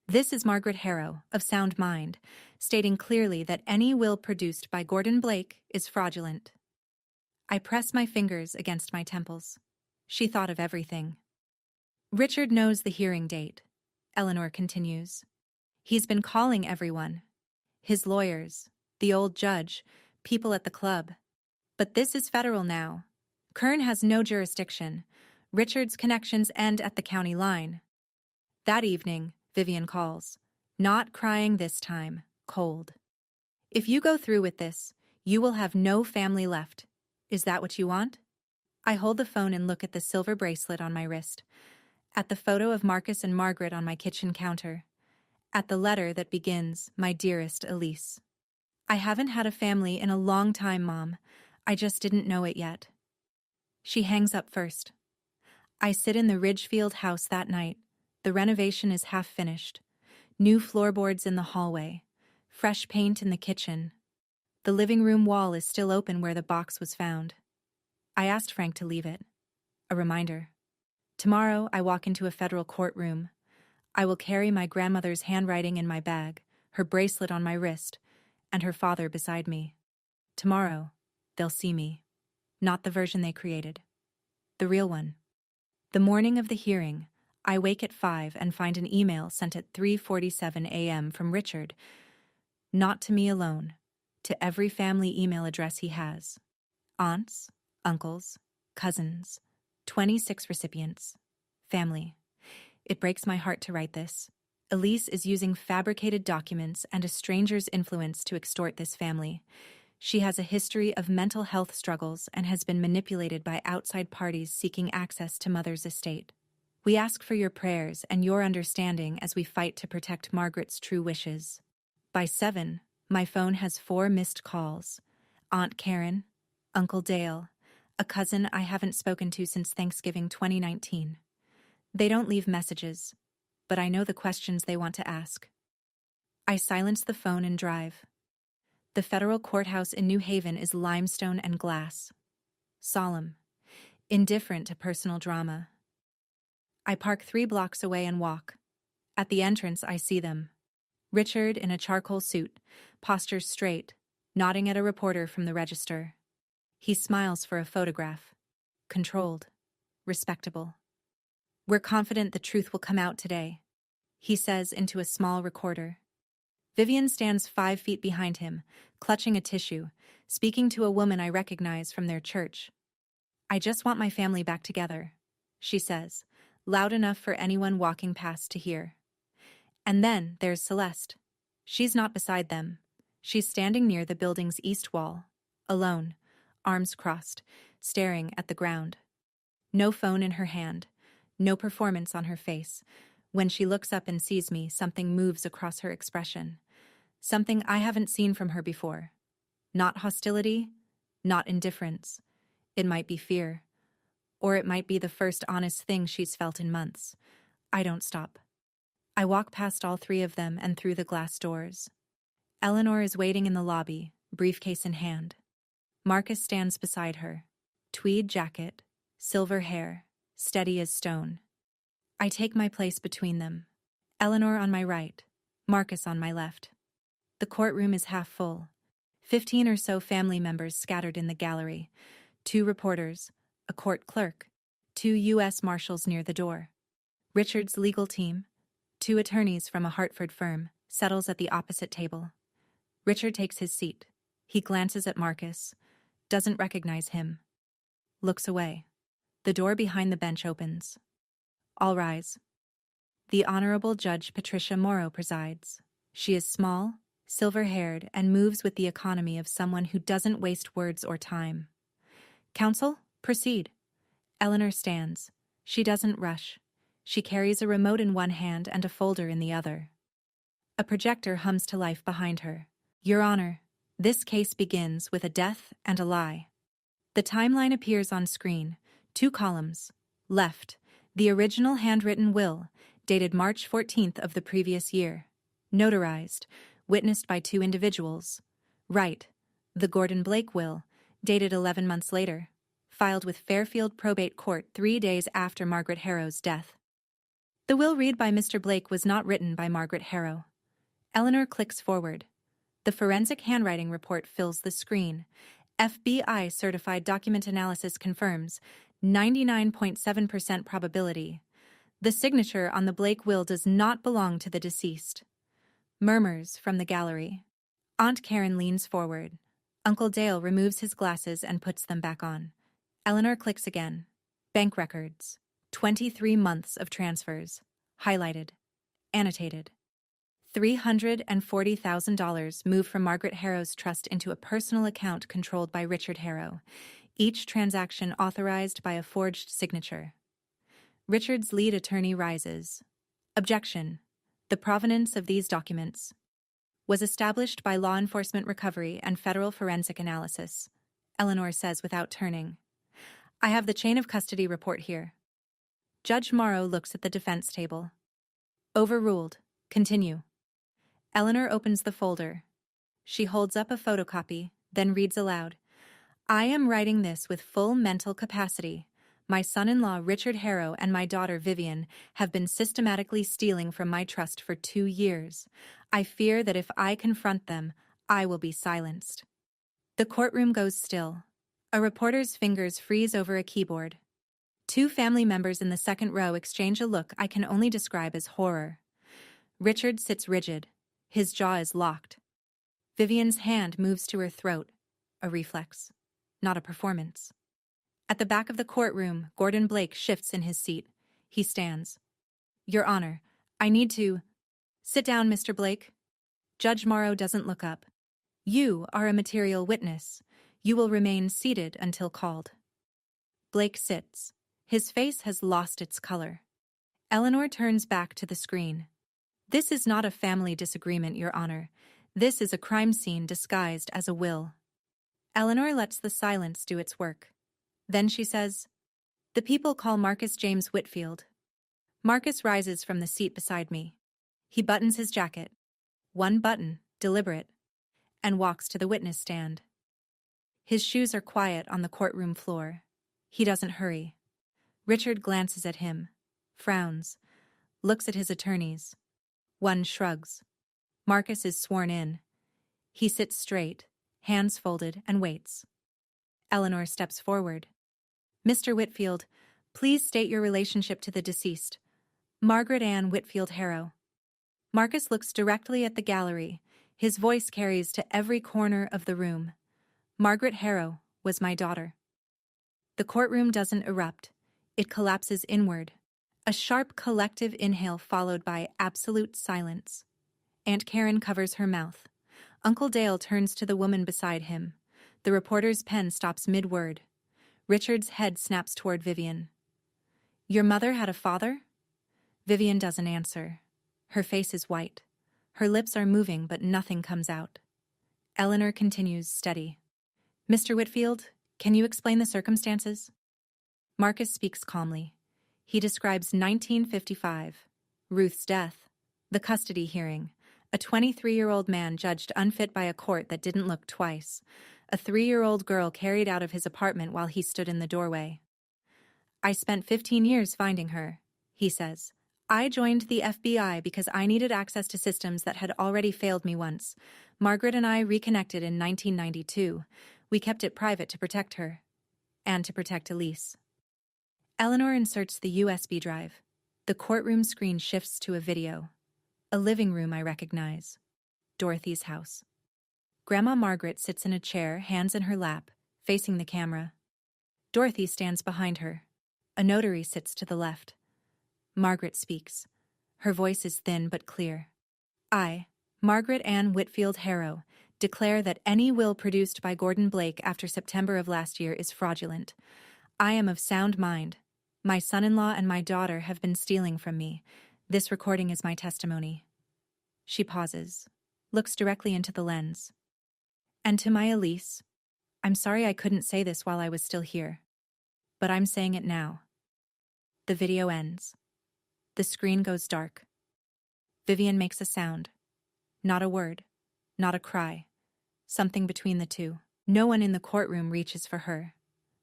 "This is Margaret Harrow, of sound mind, stating clearly that any will produced by Gordon Blake is fraudulent." I press my fingers against my temples. She thought of everything. "Richard knows the hearing date," Eleanor continues. "He's been calling everyone. His lawyers, the old judge, people at the club. But this is federal now. Kern has no jurisdiction. Richard's connections end at the county line." That evening, Vivian calls. Not crying this time, cold. "If you go through with this, you will have no family left. Is that what you want?" I hold the phone and look at the silver bracelet on my wrist, at the photo of Marcus and Margaret on my kitchen counter, at the letter that begins, "My dearest Elise." "I haven't had a family in a long time, Mom. I just didn't know it yet." She hangs up first. I sit in the Ridgefield house that night. The renovation is half finished. New floorboards in the hallway. Fresh paint in the kitchen. The living room wall is still open where the box was found. I asked Frank to leave it. A reminder. Tomorrow I walk into a federal courtroom. I will carry my grandmother's handwriting in my bag, her bracelet on my wrist, and her father beside me. Tomorrow, they'll see me. Not the version they created. The real one. The morning of the hearing, I wake at 5 and find an email sent at 3:47 a.m. from Richard. Not to me alone, to every family email address he has. Aunts, uncles, cousins, 26 recipients. Family. It breaks my heart to write this. Elise is using fabricated documents and a stranger's influence to extort this family. She has a history of mental health struggles and has been manipulated by outside parties seeking access to Mother's estate. We ask for your prayers and your understanding as we fight to protect Margaret's true wishes. By 7, my phone has 4 missed calls. Aunt Karen, Uncle Dale, a cousin I haven't spoken to since Thanksgiving 2019. They don't leave messages, but I know the questions they want to ask. I silence the phone and drive. The federal courthouse in New Haven is limestone and glass. Solemn, indifferent to personal drama. I park 3 blocks away and walk. At the entrance, I see them. Richard, in a charcoal suit, postures straight, nodding at a reporter from the register. He smiles for a photograph. Controlled. Respectable. "We're confident the truth will come out today," he says into a small recorder. Vivian stands 5 feet behind him, clutching a tissue, speaking to a woman I recognize from their church. "I just want my family back together," she says, loud enough for anyone walking past to hear. And then there's Celeste. She's not beside them. She's standing near the building's east wall, alone, arms crossed, staring at the ground. No phone in her hand, no performance on her face. When she looks up and sees me, something moves across her expression. Something I haven't seen from her before. Not hostility, not indifference. It might be fear. Or it might be the first honest thing she's felt in months. I don't stop. I walk past all 3 of them and through the glass doors. Eleanor is waiting in the lobby, briefcase in hand. Marcus stands beside her. Tweed jacket, silver hair, steady as stone. I take my place between them. Eleanor on my right, Marcus on my left. The courtroom is half full. 15 or so family members scattered in the gallery. 2 reporters, a court clerk, 2 U.S. Marshals near the door. Richard's legal team, 2 attorneys from a Hartford firm, settles at the opposite table. Richard takes his seat. He glances at Marcus, doesn't recognize him. Looks away. The door behind the bench opens. All rise. The Honorable Judge Patricia Morrow presides. She is small, silver-haired, and moves with the economy of someone who doesn't waste words or time. "Counsel, proceed." Eleanor stands. She doesn't rush. She carries a remote in one hand and a folder in the other. A projector hums to life behind her. "Your Honor, this case begins with a death and a lie." The timeline appears on screen, 2 columns. Left, the original handwritten will, dated March 14th of the previous year. Notarized, witnessed by 2 individuals. Right, the Gordon Blake will, dated 11 months later. Filed with Fairfield Probate Court 3 days after Margaret Harrow's death. The will read by Mr. Blake was not written by Margaret Harrow. Eleanor clicks forward. The forensic handwriting report fills the screen. FBI certified document analysis confirms 99.7% probability. The signature on the Blake will does not belong to the deceased. Murmurs from the gallery. Aunt Karen leans forward. Uncle Dale removes his glasses and puts them back on. Eleanor clicks again. Bank records. 23 months of transfers. Highlighted. Annotated. $340,000 moved from Margaret Harrow's trust into a personal account controlled by Richard Harrow, each transaction authorized by a forged signature. Richard's lead attorney rises. Objection. The provenance of these documents was established by law enforcement recovery and federal forensic analysis, Eleanor says without turning. I have the chain of custody report here. Judge Morrow looks at the defense table. Overruled. Continue. Eleanor opens the folder. She holds up a photocopy, then reads aloud. I am writing this with full mental capacity. My son-in-law Richard Harrow and my daughter Vivian have been systematically stealing from my trust for 2 years. I fear that if I confront them, I will be silenced. The courtroom goes still. A reporter's fingers freeze over a keyboard. 2 family members in the second row exchange a look I can only describe as horror. Richard sits rigid. His jaw is locked. Vivian's hand moves to her throat, a reflex, not a performance. At the back of the courtroom, Gordon Blake shifts in his seat. He stands. Your Honor, I need to... Sit down, Mr. Blake. Judge Morrow doesn't look up. You are a material witness. You will remain seated until called. Blake sits. His face has lost its color. Eleanor turns back to the screen. This is not a family disagreement, Your Honor. This is a crime scene disguised as a will. Eleanor lets the silence do its work. Then she says, "The people call Marcus James Whitfield." Marcus rises from the seat beside me. He buttons his jacket. One button, deliberate, and walks to the witness stand. His shoes are quiet on the courtroom floor. He doesn't hurry. Richard glances at him, frowns, looks at his attorneys. One shrugs. Marcus is sworn in. He sits straight, hands folded, and waits. Eleanor steps forward. "Mr. Whitfield, please state your relationship to the deceased. Margaret Ann Whitfield Harrow." Marcus looks directly at the gallery. His voice carries to every corner of the room. "Margaret Harrow was my daughter." The courtroom doesn't erupt. It collapses inward. A sharp collective inhale followed by absolute silence. Aunt Karen covers her mouth. Uncle Dale turns to the woman beside him. The reporter's pen stops mid-word. Richard's head snaps toward Vivian. "Your mother had a father?" Vivian doesn't answer. Her face is white. Her lips are moving, but nothing comes out. Eleanor continues, steady. "Mr. Whitfield, can you explain the circumstances?" Marcus speaks calmly. He describes 1955, Ruth's death, the custody hearing, a 23-year-old man judged unfit by a court that didn't look twice, a 3-year-old girl carried out of his apartment while he stood in the doorway. "I spent 15 years finding her," he says. "I joined the FBI because I needed access to systems that had already failed me once. Margaret and I reconnected in 1992. We kept it private to protect her. And to protect Elise." Eleanor inserts the USB drive. The courtroom screen shifts to a video. A living room I recognize. Dorothy's house. Grandma Margaret sits in a chair, hands in her lap, facing the camera. Dorothy stands behind her. A notary sits to the left. Margaret speaks. Her voice is thin but clear. "I, Margaret Ann Whitfield Harrow, declare that any will produced by Gordon Blake after September of last year is fraudulent. I am of sound mind. My son-in-law and my daughter have been stealing from me. This recording is my testimony." She pauses, looks directly into the lens. "And to my Elise, I'm sorry I couldn't say this while I was still here. But I'm saying it now." The video ends. The screen goes dark. Vivian makes a sound. Not a word. Not a cry. Something between the two. No one in the courtroom reaches for her.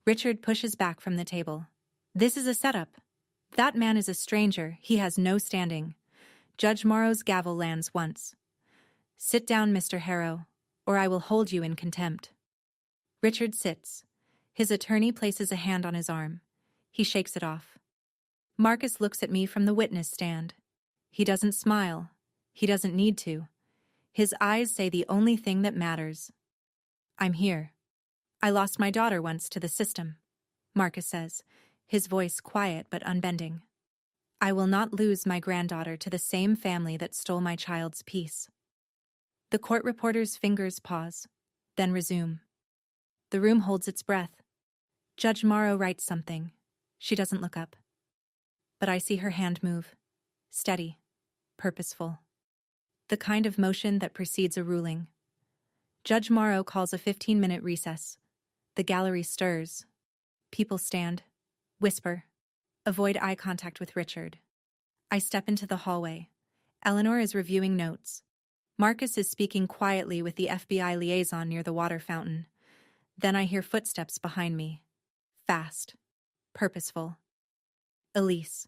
Richard pushes back from the table. "This is a setup. That man is a stranger. He has no standing." Judge Morrow's gavel lands once. "Sit down, Mr. Harrow, or I will hold you in contempt." Richard sits. His attorney places a hand on his arm. He shakes it off. Marcus looks at me from the witness stand. He doesn't smile. He doesn't need to. His eyes say the only thing that matters. "I'm here. I lost my daughter once to the system," Marcus says, his voice quiet but unbending. "I will not lose my granddaughter to the same family that stole my child's peace." The court reporter's fingers pause, then resume. The room holds its breath. Judge Morrow writes something. She doesn't look up. But I see her hand move. Steady, purposeful. The kind of motion that precedes a ruling. Judge Morrow calls a 15-minute recess. The gallery stirs. People stand, whisper, avoid eye contact with Richard. I step into the hallway. Eleanor is reviewing notes. Marcus is speaking quietly with the FBI liaison near the water fountain. Then I hear footsteps behind me. Fast. Purposeful. Elise.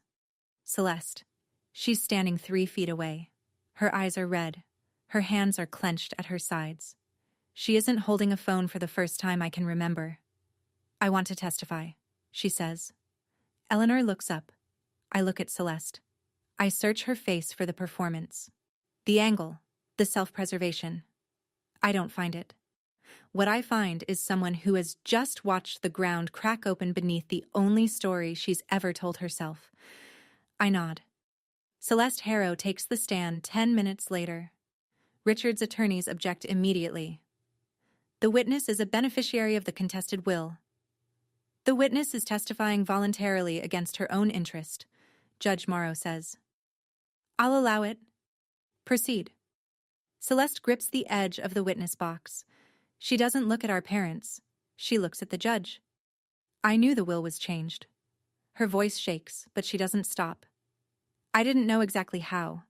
Celeste. She's standing 3 feet away. Her eyes are red. Her hands are clenched at her sides. She isn't holding a phone for the first time I can remember. "I want to testify," she says. Eleanor looks up. I look at Celeste. I search her face for the performance. The angle. The self-preservation. I don't find it. What I find is someone who has just watched the ground crack open beneath the only story she's ever told herself. I nod. Celeste Harrow takes the stand 10 minutes later. Richard's attorneys object immediately. The witness is a beneficiary of the contested will. The witness is testifying voluntarily against her own interest. Judge Morrow says. I'll allow it. Proceed. Celeste grips the edge of the witness box. She doesn't look at our parents. She looks at the judge. I knew the will was changed. Her voice shakes, but she doesn't stop. I didn't know exactly how,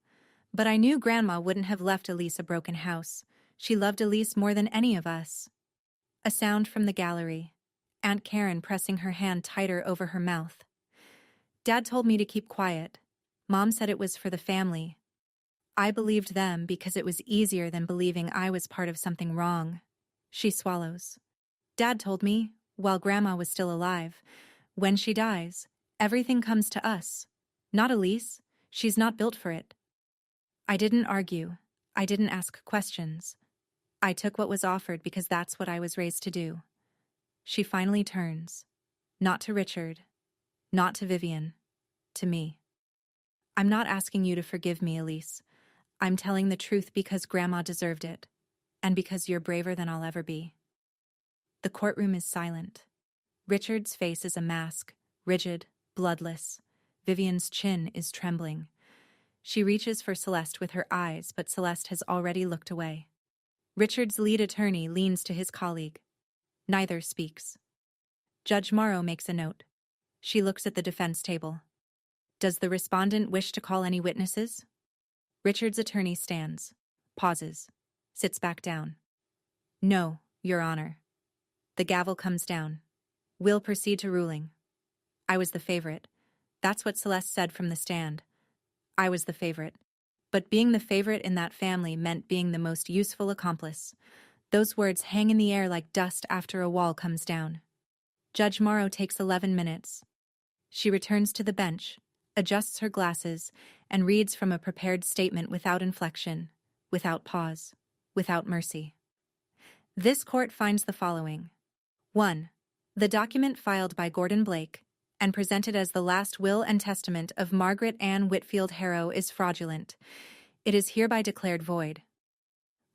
but I knew Grandma wouldn't have left Elise a broken house. She loved Elise more than any of us. A sound from the gallery. Aunt Karen pressing her hand tighter over her mouth. Dad told me to keep quiet. Mom said it was for the family. I believed them because it was easier than believing I was part of something wrong. She swallows. Dad told me, while Grandma was still alive, when she dies, everything comes to us. Not Elise. She's not built for it. I didn't argue. I didn't ask questions. I took what was offered because that's what I was raised to do. She finally turns. Not to Richard. Not to Vivian. To me. I'm not asking you to forgive me, Elise. I'm telling the truth because Grandma deserved it, and because you're braver than I'll ever be. The courtroom is silent. Richard's face is a mask, rigid, bloodless. Vivian's chin is trembling. She reaches for Celeste with her eyes, but Celeste has already looked away. Richard's lead attorney leans to his colleague. Neither speaks. Judge Morrow makes a note. She looks at the defense table. Does the respondent wish to call any witnesses? Richard's attorney stands, pauses, sits back down. No, Your Honor. The gavel comes down. We'll proceed to ruling. I was the favorite. That's what Celeste said from the stand. I was the favorite. But being the favorite in that family meant being the most useful accomplice. Those words hang in the air like dust after a wall comes down. Judge Morrow takes 11 minutes. She returns to the bench, adjusts her glasses, and reads from a prepared statement without inflection, without pause, without mercy. This court finds the following. 1. The document filed by Gordon Blake and presented as the last will and testament of Margaret Ann Whitfield Harrow is fraudulent. It is hereby declared void.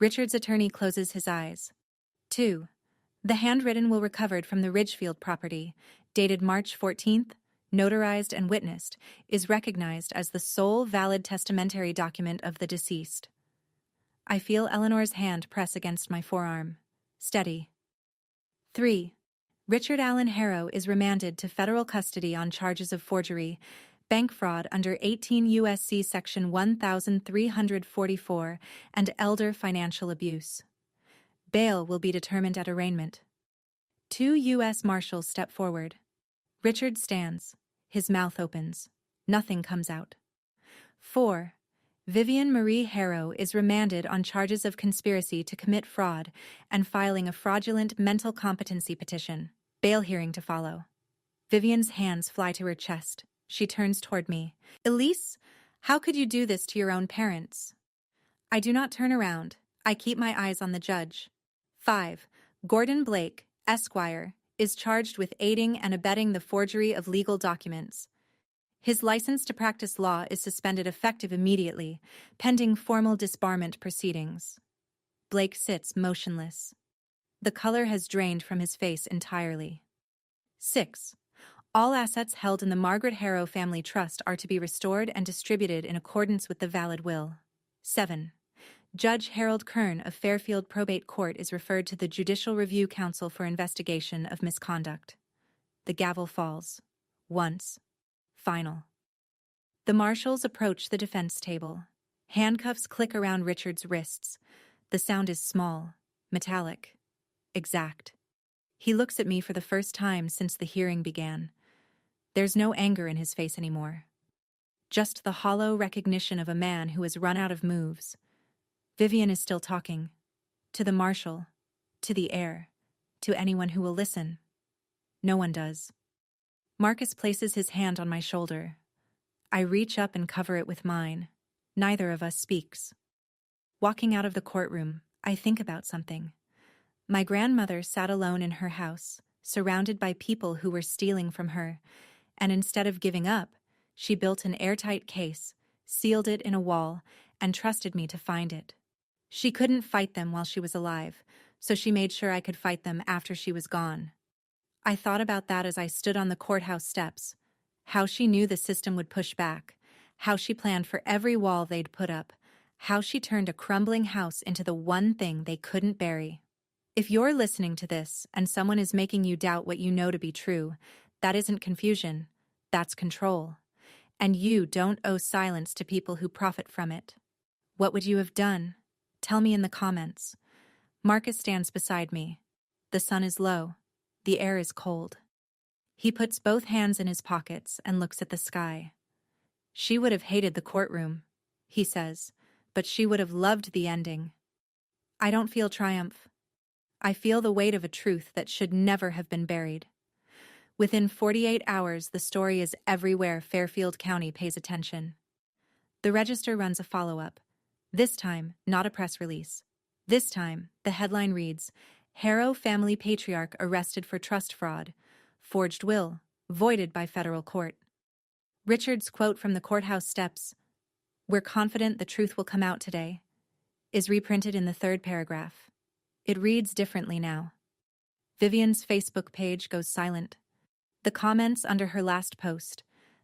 Richard's attorney closes his eyes. 2. The handwritten will recovered from the Ridgefield property, dated March 14th, notarized and witnessed, is recognized as the sole valid testamentary document of the deceased. I feel Eleanor's hand press against my forearm. Steady. 3. Richard Allen Harrow is remanded to federal custody on charges of forgery, bank fraud under 18 U.S.C. Section 1344, and elder financial abuse. Bail will be determined at arraignment. 2 U.S. Marshals step forward. Richard stands. His mouth opens. Nothing comes out. 4. Vivian Marie Harrow is remanded on charges of conspiracy to commit fraud and filing a fraudulent mental competency petition. Bail hearing to follow. Vivian's hands fly to her chest. She turns toward me. Elise, how could you do this to your own parents? I do not turn around. I keep my eyes on the judge. 5. Gordon Blake, Esquire, is charged with aiding and abetting the forgery of legal documents. His license to practice law is suspended effective immediately, pending formal disbarment proceedings. Blake sits motionless. The color has drained from his face entirely. 6. All assets held in the Margaret Harrow Family Trust are to be restored and distributed in accordance with the valid will. 7. Judge Harold Kern of Fairfield Probate Court is referred to the Judicial Review Council for investigation of misconduct. The gavel falls. Once. Final. The marshals approach the defense table. Handcuffs click around Richard's wrists. The sound is small, metallic, exact. He looks at me for the first time since the hearing began. There's no anger in his face anymore. Just the hollow recognition of a man who has run out of moves. Vivian is still talking. To the marshal, to the heir, to anyone who will listen. No one does. Marcus places his hand on my shoulder. I reach up and cover it with mine. Neither of us speaks. Walking out of the courtroom, I think about something. My grandmother sat alone in her house, surrounded by people who were stealing from her, and instead of giving up, she built an airtight case, sealed it in a wall, and trusted me to find it. She couldn't fight them while she was alive, so she made sure I could fight them after she was gone. I thought about that as I stood on the courthouse steps, How she knew the system would push back, how she planned for every wall they'd put up, how she turned a crumbling house into the one thing they couldn't bury. If you're listening to this and someone is making you doubt what you know to be true, that isn't confusion, that's control. And you don't owe silence to people who profit from it. What would you have done? Tell me in the comments. Marcus stands beside me. The sun is low. The air is cold. He puts both hands in his pockets and looks at the sky. She would have hated the courtroom, he says, but she would have loved the ending. I don't feel triumph. I feel the weight of a truth that should never have been buried. Within 48 hours, the story is everywhere Fairfield County pays attention. The Register runs a follow-up. This time, not a press release. This time, the headline reads, Harrow family patriarch arrested for trust fraud, forged will, voided by federal court. Richard's quote from the courthouse steps, "We're confident the truth will come out today," is reprinted in the third paragraph. It reads differently now. Vivian's Facebook page goes silent. The comments under her last post,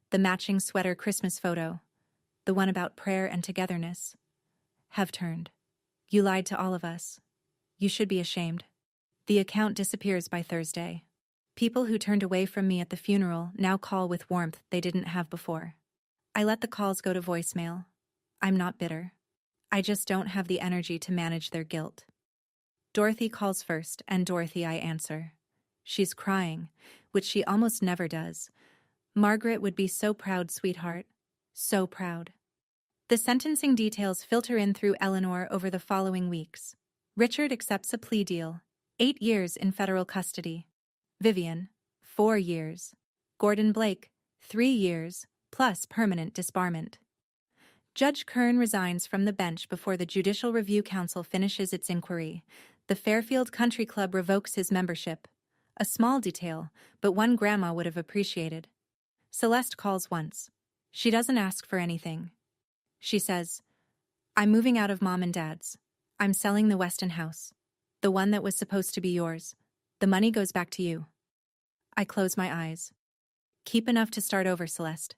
the matching sweater Christmas photo, the one about prayer and togetherness, have turned. You lied to all of us. You should be ashamed. The account disappears by Thursday. People who turned away from me at the funeral now call with warmth they didn't have before. I let the calls go to voicemail. I'm not bitter. I just don't have the energy to manage their guilt. Dorothy calls first, and Dorothy I answer. She's crying, which she almost never does. Margaret would be so proud, sweetheart. So proud. The sentencing details filter in through Eleanor over the following weeks. Richard accepts a plea deal, 8 years in federal custody. Vivian, 4 years. Gordon Blake, 3 years, plus permanent disbarment. Judge Kern resigns from the bench before the Judicial Review Council finishes its inquiry. The Fairfield Country Club revokes his membership. A small detail, but one Grandma would have appreciated. Celeste calls once. She doesn't ask for anything. She says, I'm moving out of Mom and Dad's. I'm selling the Weston house. The one that was supposed to be yours. The money goes back to you. I close my eyes. Keep enough to start over, Celeste.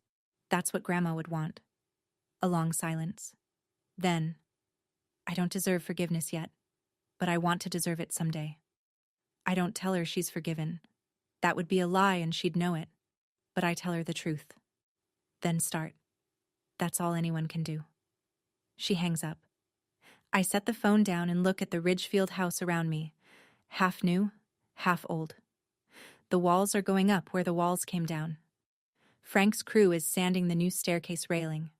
That's what Grandma would want. A long silence. Then, I don't deserve forgiveness yet, but I want to deserve it someday. I don't tell her she's forgiven. That would be a lie and she'd know it. But I tell her the truth. Then start. That's all anyone can do. She hangs up. I set the phone down and look at the Ridgefield house around me. Half new, half old. The walls are going up where the walls came down. Frank's crew is sanding the new staircase railing.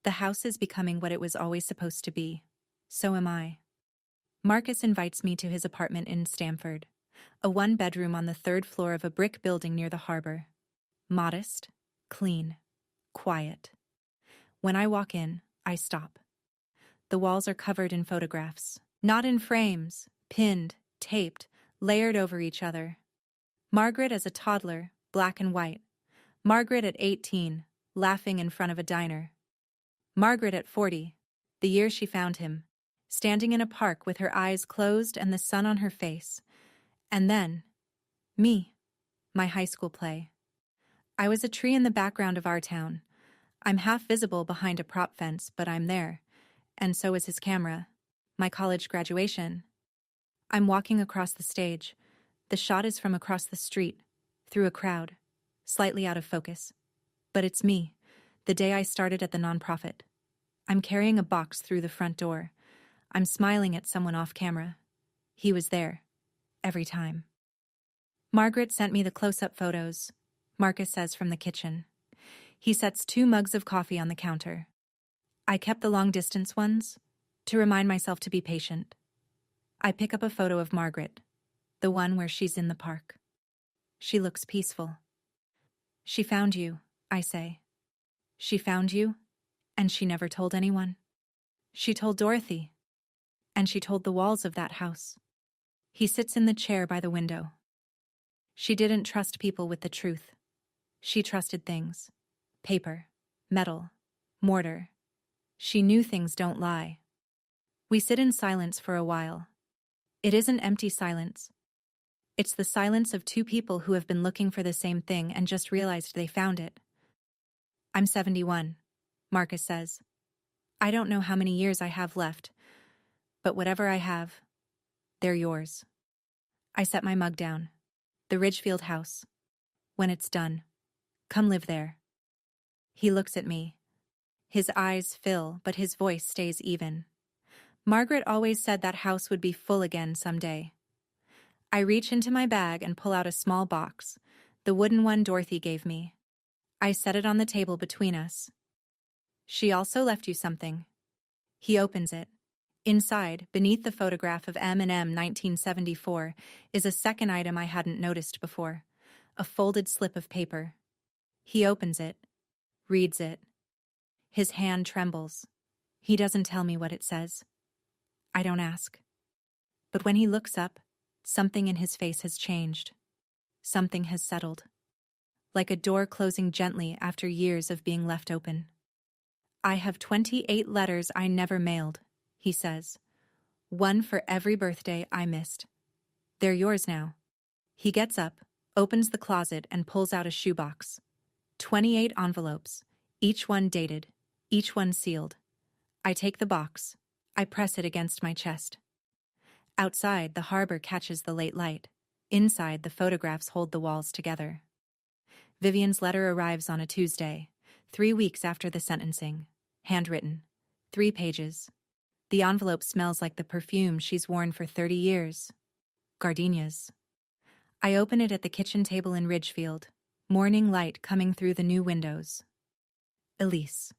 The house is becoming what it was always supposed to be. So am I. Marcus invites me to his apartment in Stamford, a 1-bedroom on the 3rd floor of a brick building near the harbor. Modest, clean, quiet. When I walk in, I stop. The walls are covered in photographs, not in frames, pinned, taped, layered over each other. Margaret as a toddler, black and white. Margaret at 18, laughing in front of a diner. Margaret at 40, the year she found him, standing in a park with her eyes closed and the sun on her face. And then, me, my high school play. I was a tree in the background of our town. I'm half visible behind a prop fence, but I'm there. And so is his camera. My college graduation. I'm walking across the stage. The shot is from across the street, through a crowd, slightly out of focus. But it's me, the day I started at the nonprofit. I'm carrying a box through the front door. I'm smiling at someone off camera. He was there. Every time. Margaret sent me the close-up photos, Marcus says from the kitchen. He sets 2 mugs of coffee on the counter. I kept the long-distance ones, to remind myself to be patient. I pick up a photo of Margaret, the one where she's in the park. She looks peaceful. She found you, I say. She found you, and she never told anyone. She told Dorothy, and she told the walls of that house. He sits in the chair by the window. She didn't trust people with the truth. She trusted things. Paper, metal, mortar. She knew things don't lie. We sit in silence for a while. It isn't empty silence. It's the silence of 2 people who have been looking for the same thing and just realized they found it. I'm 71, Marcus says. I don't know how many years I have left, but whatever I have, they're yours. I set my mug down. The Ridgefield house. When it's done, come live there. He looks at me. His eyes fill, but his voice stays even. Margaret always said that house would be full again someday. I reach into my bag and pull out a small box, the wooden one Dorothy gave me. I set it on the table between us. She also left you something. He opens it. Inside, beneath the photograph of M&M 1974, is a second item I hadn't noticed before. A folded slip of paper. He opens it, reads it. His hand trembles. He doesn't tell me what it says. I don't ask. But when he looks up, something in his face has changed. Something has settled. Like a door closing gently after years of being left open. I have 28 letters I never mailed, he says. One for every birthday I missed. They're yours now. He gets up, opens the closet and pulls out a shoebox. 28 envelopes, each one dated, each one sealed. I take the box. I press it against my chest. Outside, the harbor catches the late light. Inside, the photographs hold the walls together. Vivian's letter arrives on a Tuesday, 3 weeks after the sentencing. Handwritten. 3 pages. The envelope smells like the perfume she's worn for 30 years. Gardenias. I open it at the kitchen table in Ridgefield. Morning light coming through the new windows. Elise.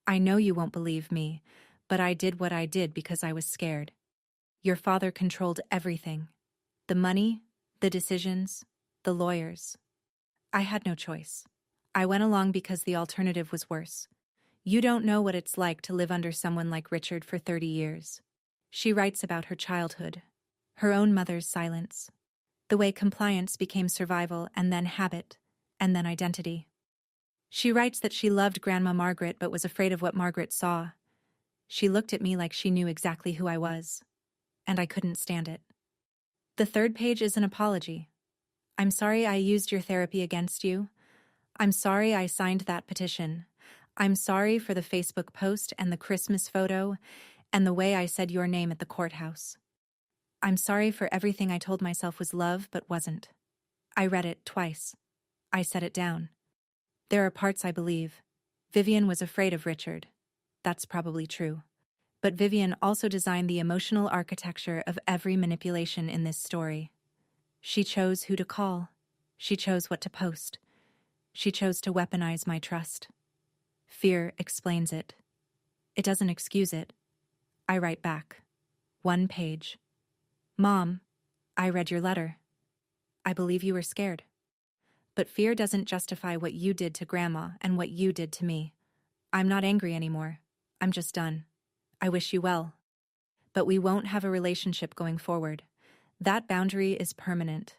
I know you won't believe me, but I did what I did because I was scared. Your father controlled everything. The money, the decisions, the lawyers. I had no choice. I went along because the alternative was worse. You don't know what it's like to live under someone like Richard for 30 years. She writes about her childhood, her own mother's silence, the way compliance became survival and then habit, and then identity. She writes that she loved Grandma Margaret but was afraid of what Margaret saw. She looked at me like she knew exactly who I was, and I couldn't stand it. The 3rd page is an apology. I'm sorry I used your therapy against you. I'm sorry I signed that petition. I'm sorry for the Facebook post and the Christmas photo and the way I said your name at the courthouse. I'm sorry for everything I told myself was love but wasn't. I read it twice. I set it down. There are parts I believe. Vivian was afraid of Richard. That's probably true. But Vivian also designed the emotional architecture of every manipulation in this story. She chose who to call. She chose what to post. She chose to weaponize my trust. Fear explains it. It doesn't excuse it. I write back. 1 page. Mom, I read your letter. I believe you were scared. But fear doesn't justify what you did to Grandma and what you did to me. I'm not angry anymore. I'm just done. I wish you well. But we won't have a relationship going forward. That boundary is permanent.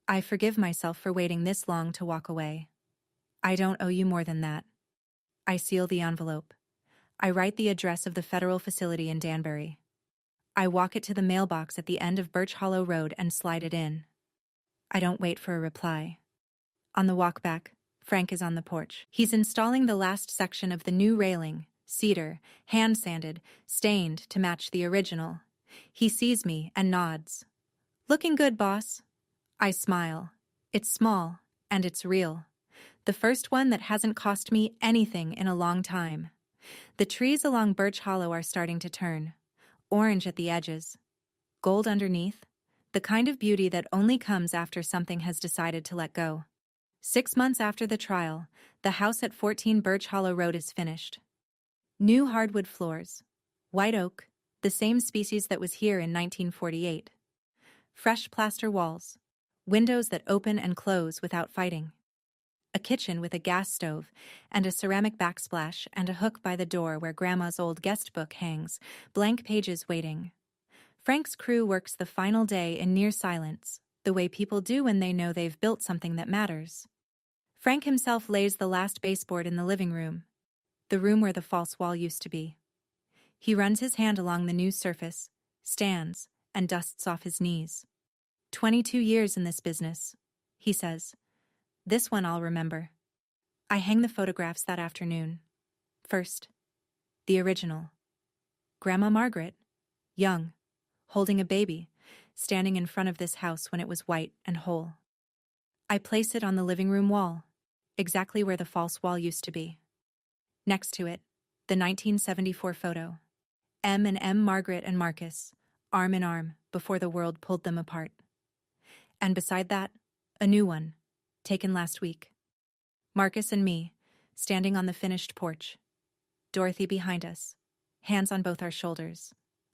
I forgive myself for waiting this long to walk away. I don't owe you more than that. I seal the envelope. I write the address of the federal facility in Danbury. I walk it to the mailbox at the end of Birch Hollow Road and slide it in. I don't wait for a reply. On the walk back, Frank is on the porch. He's installing the last section of the new railing, cedar, hand-sanded, stained to match the original. He sees me and nods. Looking good, boss. I smile. It's small, and it's real. The first one that hasn't cost me anything in a long time. The trees along Birch Hollow are starting to turn. Orange at the edges. Gold underneath. The kind of beauty that only comes after something has decided to let go. 6 months after the trial, the house at 14 Birch Hollow Road is finished. New hardwood floors. White oak, the same species that was here in 1948. Fresh plaster walls. Windows that open and close without fighting. A kitchen with a gas stove and a ceramic backsplash and a hook by the door where Grandma's old guest book hangs, blank pages waiting. Frank's crew works the final day in near silence, the way people do when they know they've built something that matters. Frank himself lays the last baseboard in the living room, the room where the false wall used to be. He runs his hand along the new surface, stands, and dusts off his knees. 22 years in this business, he says. This one I'll remember. I hang the photographs that afternoon. First, the original. Grandma Margaret, young, holding a baby, standing in front of this house when it was white and whole. I place it on the living room wall, exactly where the false wall used to be. Next to it, the 1974 photo. M. Margaret and Marcus, arm in arm, before the world pulled them apart. And beside that, a new one, taken last week. Marcus and me, standing on the finished porch. Dorothy behind us, hands on both our shoulders,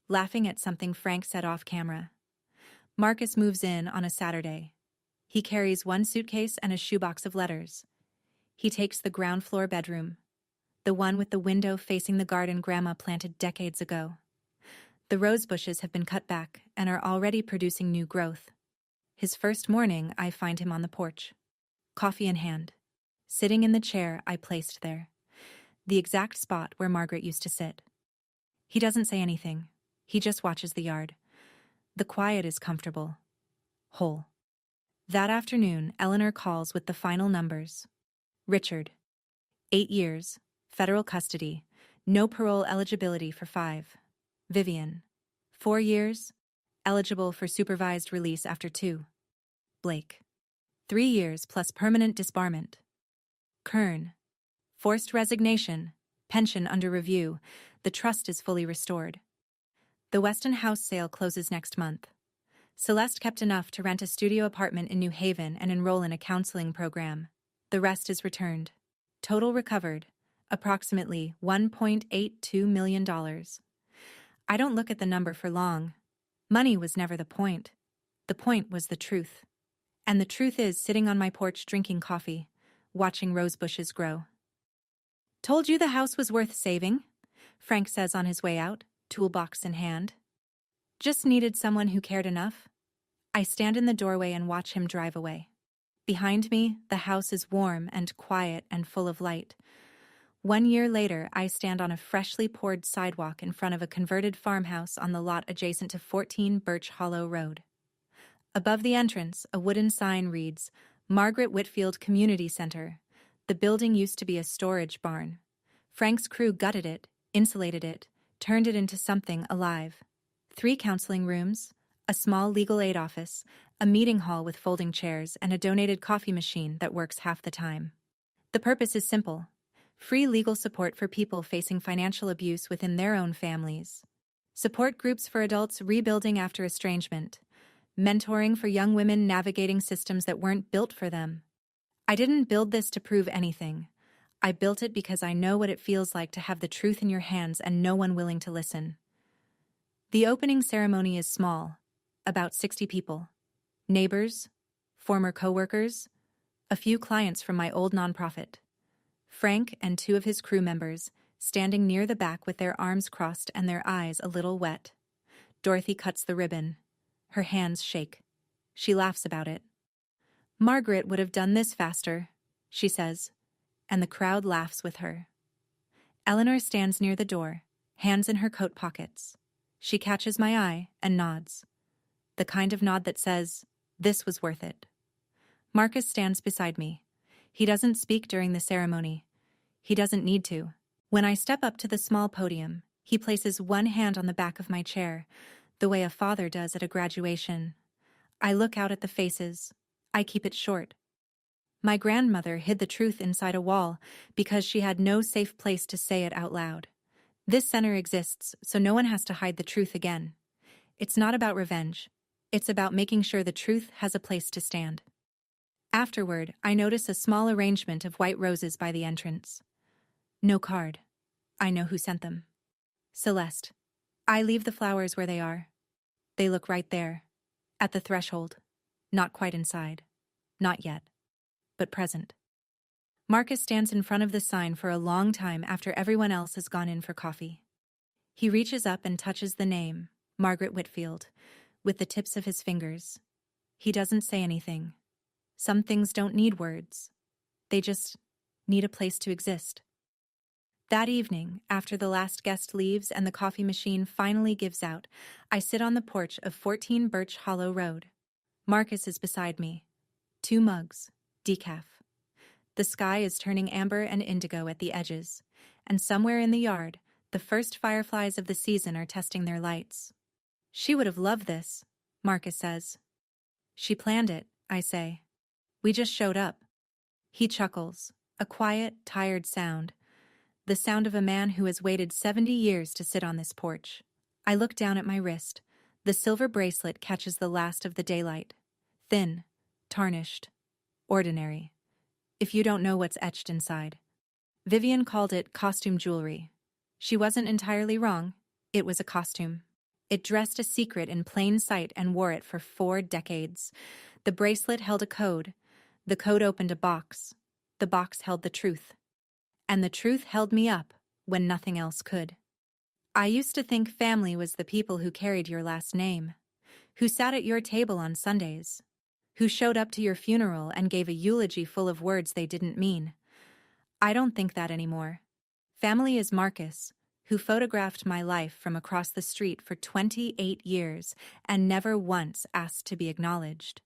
laughing at something Frank said off camera. Marcus moves in on a Saturday. He carries one suitcase and a shoebox of letters. He takes the ground floor bedroom, the one with the window facing the garden Grandma planted decades ago. The rose bushes have been cut back and are already producing new growth. His first morning, I find him on the porch, coffee in hand, sitting in the chair I placed there, the exact spot where Margaret used to sit. He doesn't say anything. He just watches the yard. The quiet is comfortable, whole. That afternoon, Eleanor calls with the final numbers. Richard, 8 years, federal custody, no parole eligibility for 5. Vivian, 4 years, eligible for supervised release after 2. Blake, 3 years plus permanent disbarment. Kern, forced resignation, pension under review, the trust is fully restored. The Weston house sale closes next month. Celeste kept enough to rent a studio apartment in New Haven and enroll in a counseling program. The rest is returned. Total recovered, approximately $1.82 million. I don't look at the number for long. Money was never the point. The point was the truth. And the truth is sitting on my porch drinking coffee, watching rose bushes grow. Told you the house was worth saving, Frank says on his way out, toolbox in hand. Just needed someone who cared enough. I stand in the doorway and watch him drive away. Behind me, the house is warm and quiet and full of light. 1 year later, I stand on a freshly poured sidewalk in front of a converted farmhouse on the lot adjacent to 14 Birch Hollow Road. Above the entrance, a wooden sign reads, Margaret Whitfield Community Center. The building used to be a storage barn. Frank's crew gutted it, insulated it, turned it into something alive. 3 counseling rooms, a small legal aid office, a meeting hall with folding chairs, and a donated coffee machine that works half the time. The purpose is simple: free legal support for people facing financial abuse within their own families. Support groups for adults rebuilding after estrangement. Mentoring for young women navigating systems that weren't built for them. I didn't build this to prove anything. I built it because I know what it feels like to have the truth in your hands and no one willing to listen. The opening ceremony is small, about 60 people. Neighbors, former co-workers, a few clients from my old nonprofit. Frank and 2 of his crew members, standing near the back with their arms crossed and their eyes a little wet. Dorothy cuts the ribbon. Her hands shake. She laughs about it. Margaret would have done this faster, she says, and the crowd laughs with her. Eleanor stands near the door, hands in her coat pockets. She catches my eye and nods. The kind of nod that says, this was worth it. Marcus stands beside me. He doesn't speak during the ceremony. He doesn't need to. When I step up to the small podium, he places one hand on the back of my chair, the way a father does at a graduation. I look out at the faces. I keep it short. My grandmother hid the truth inside a wall because she had no safe place to say it out loud. This center exists so no one has to hide the truth again. It's not about revenge. It's about making sure the truth has a place to stand. Afterward, I notice a small arrangement of white roses by the entrance. No card. I know who sent them. Celeste. I leave the flowers where they are. They look right there, at the threshold. Not quite inside. Not yet. But present. Marcus stands in front of the sign for a long time after everyone else has gone in for coffee. He reaches up and touches the name, Margaret Whitfield, with the tips of his fingers. He doesn't say anything. Some things don't need words. They just need a place to exist. That evening, after the last guest leaves and the coffee machine finally gives out, I sit on the porch of 14 Birch Hollow Road. Marcus is beside me. 2 mugs, decaf. The sky is turning amber and indigo at the edges, and somewhere in the yard, the first fireflies of the season are testing their lights. She would have loved this, Marcus says. She planned it, I say. We just showed up. He chuckles, a quiet, tired sound. The sound of a man who has waited 70 years to sit on this porch. I look down at my wrist. The silver bracelet catches the last of the daylight. Thin, tarnished, ordinary. If you don't know what's etched inside. Vivian called it costume jewelry. She wasn't entirely wrong. It was a costume. It dressed a secret in plain sight and wore it for 4 decades. The bracelet held a code. The code opened a box. The box held the truth. And the truth held me up when nothing else could. I used to think family was the people who carried your last name, who sat at your table on Sundays, who showed up to your funeral and gave a eulogy full of words they didn't mean. I don't think that anymore. Family is Marcus, who photographed my life from across the street for 28 years and never once asked to be acknowledged.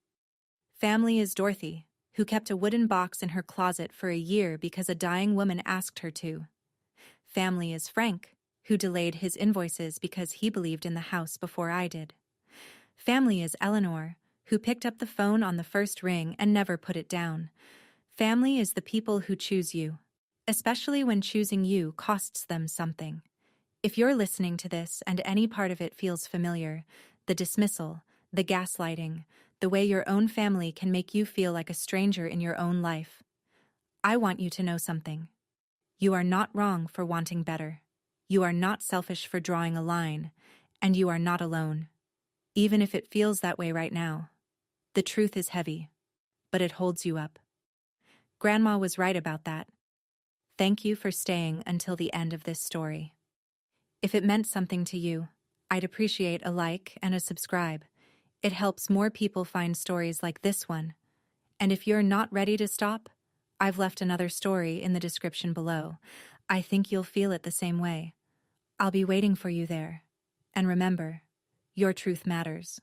Family is Dorothy, who kept a wooden box in her closet for a year because a dying woman asked her to. Family is Frank, who delayed his invoices because he believed in the house before I did. Family is Eleanor, who picked up the phone on the first ring and never put it down. Family is the people who choose you, especially when choosing you costs them something. If you're listening to this and any part of it feels familiar, the dismissal, the gaslighting, the way your own family can make you feel like a stranger in your own life, I want you to know something. You are not wrong for wanting better. You are not selfish for drawing a line, and you are not alone. Even if it feels that way right now. The truth is heavy, but it holds you up. Grandma was right about that. Thank you for staying until the end of this story. If it meant something to you, I'd appreciate a like and a subscribe. It helps more people find stories like this one. And if you're not ready to stop, I've left another story in the description below. I think you'll feel it the same way. I'll be waiting for you there. And remember, your truth matters.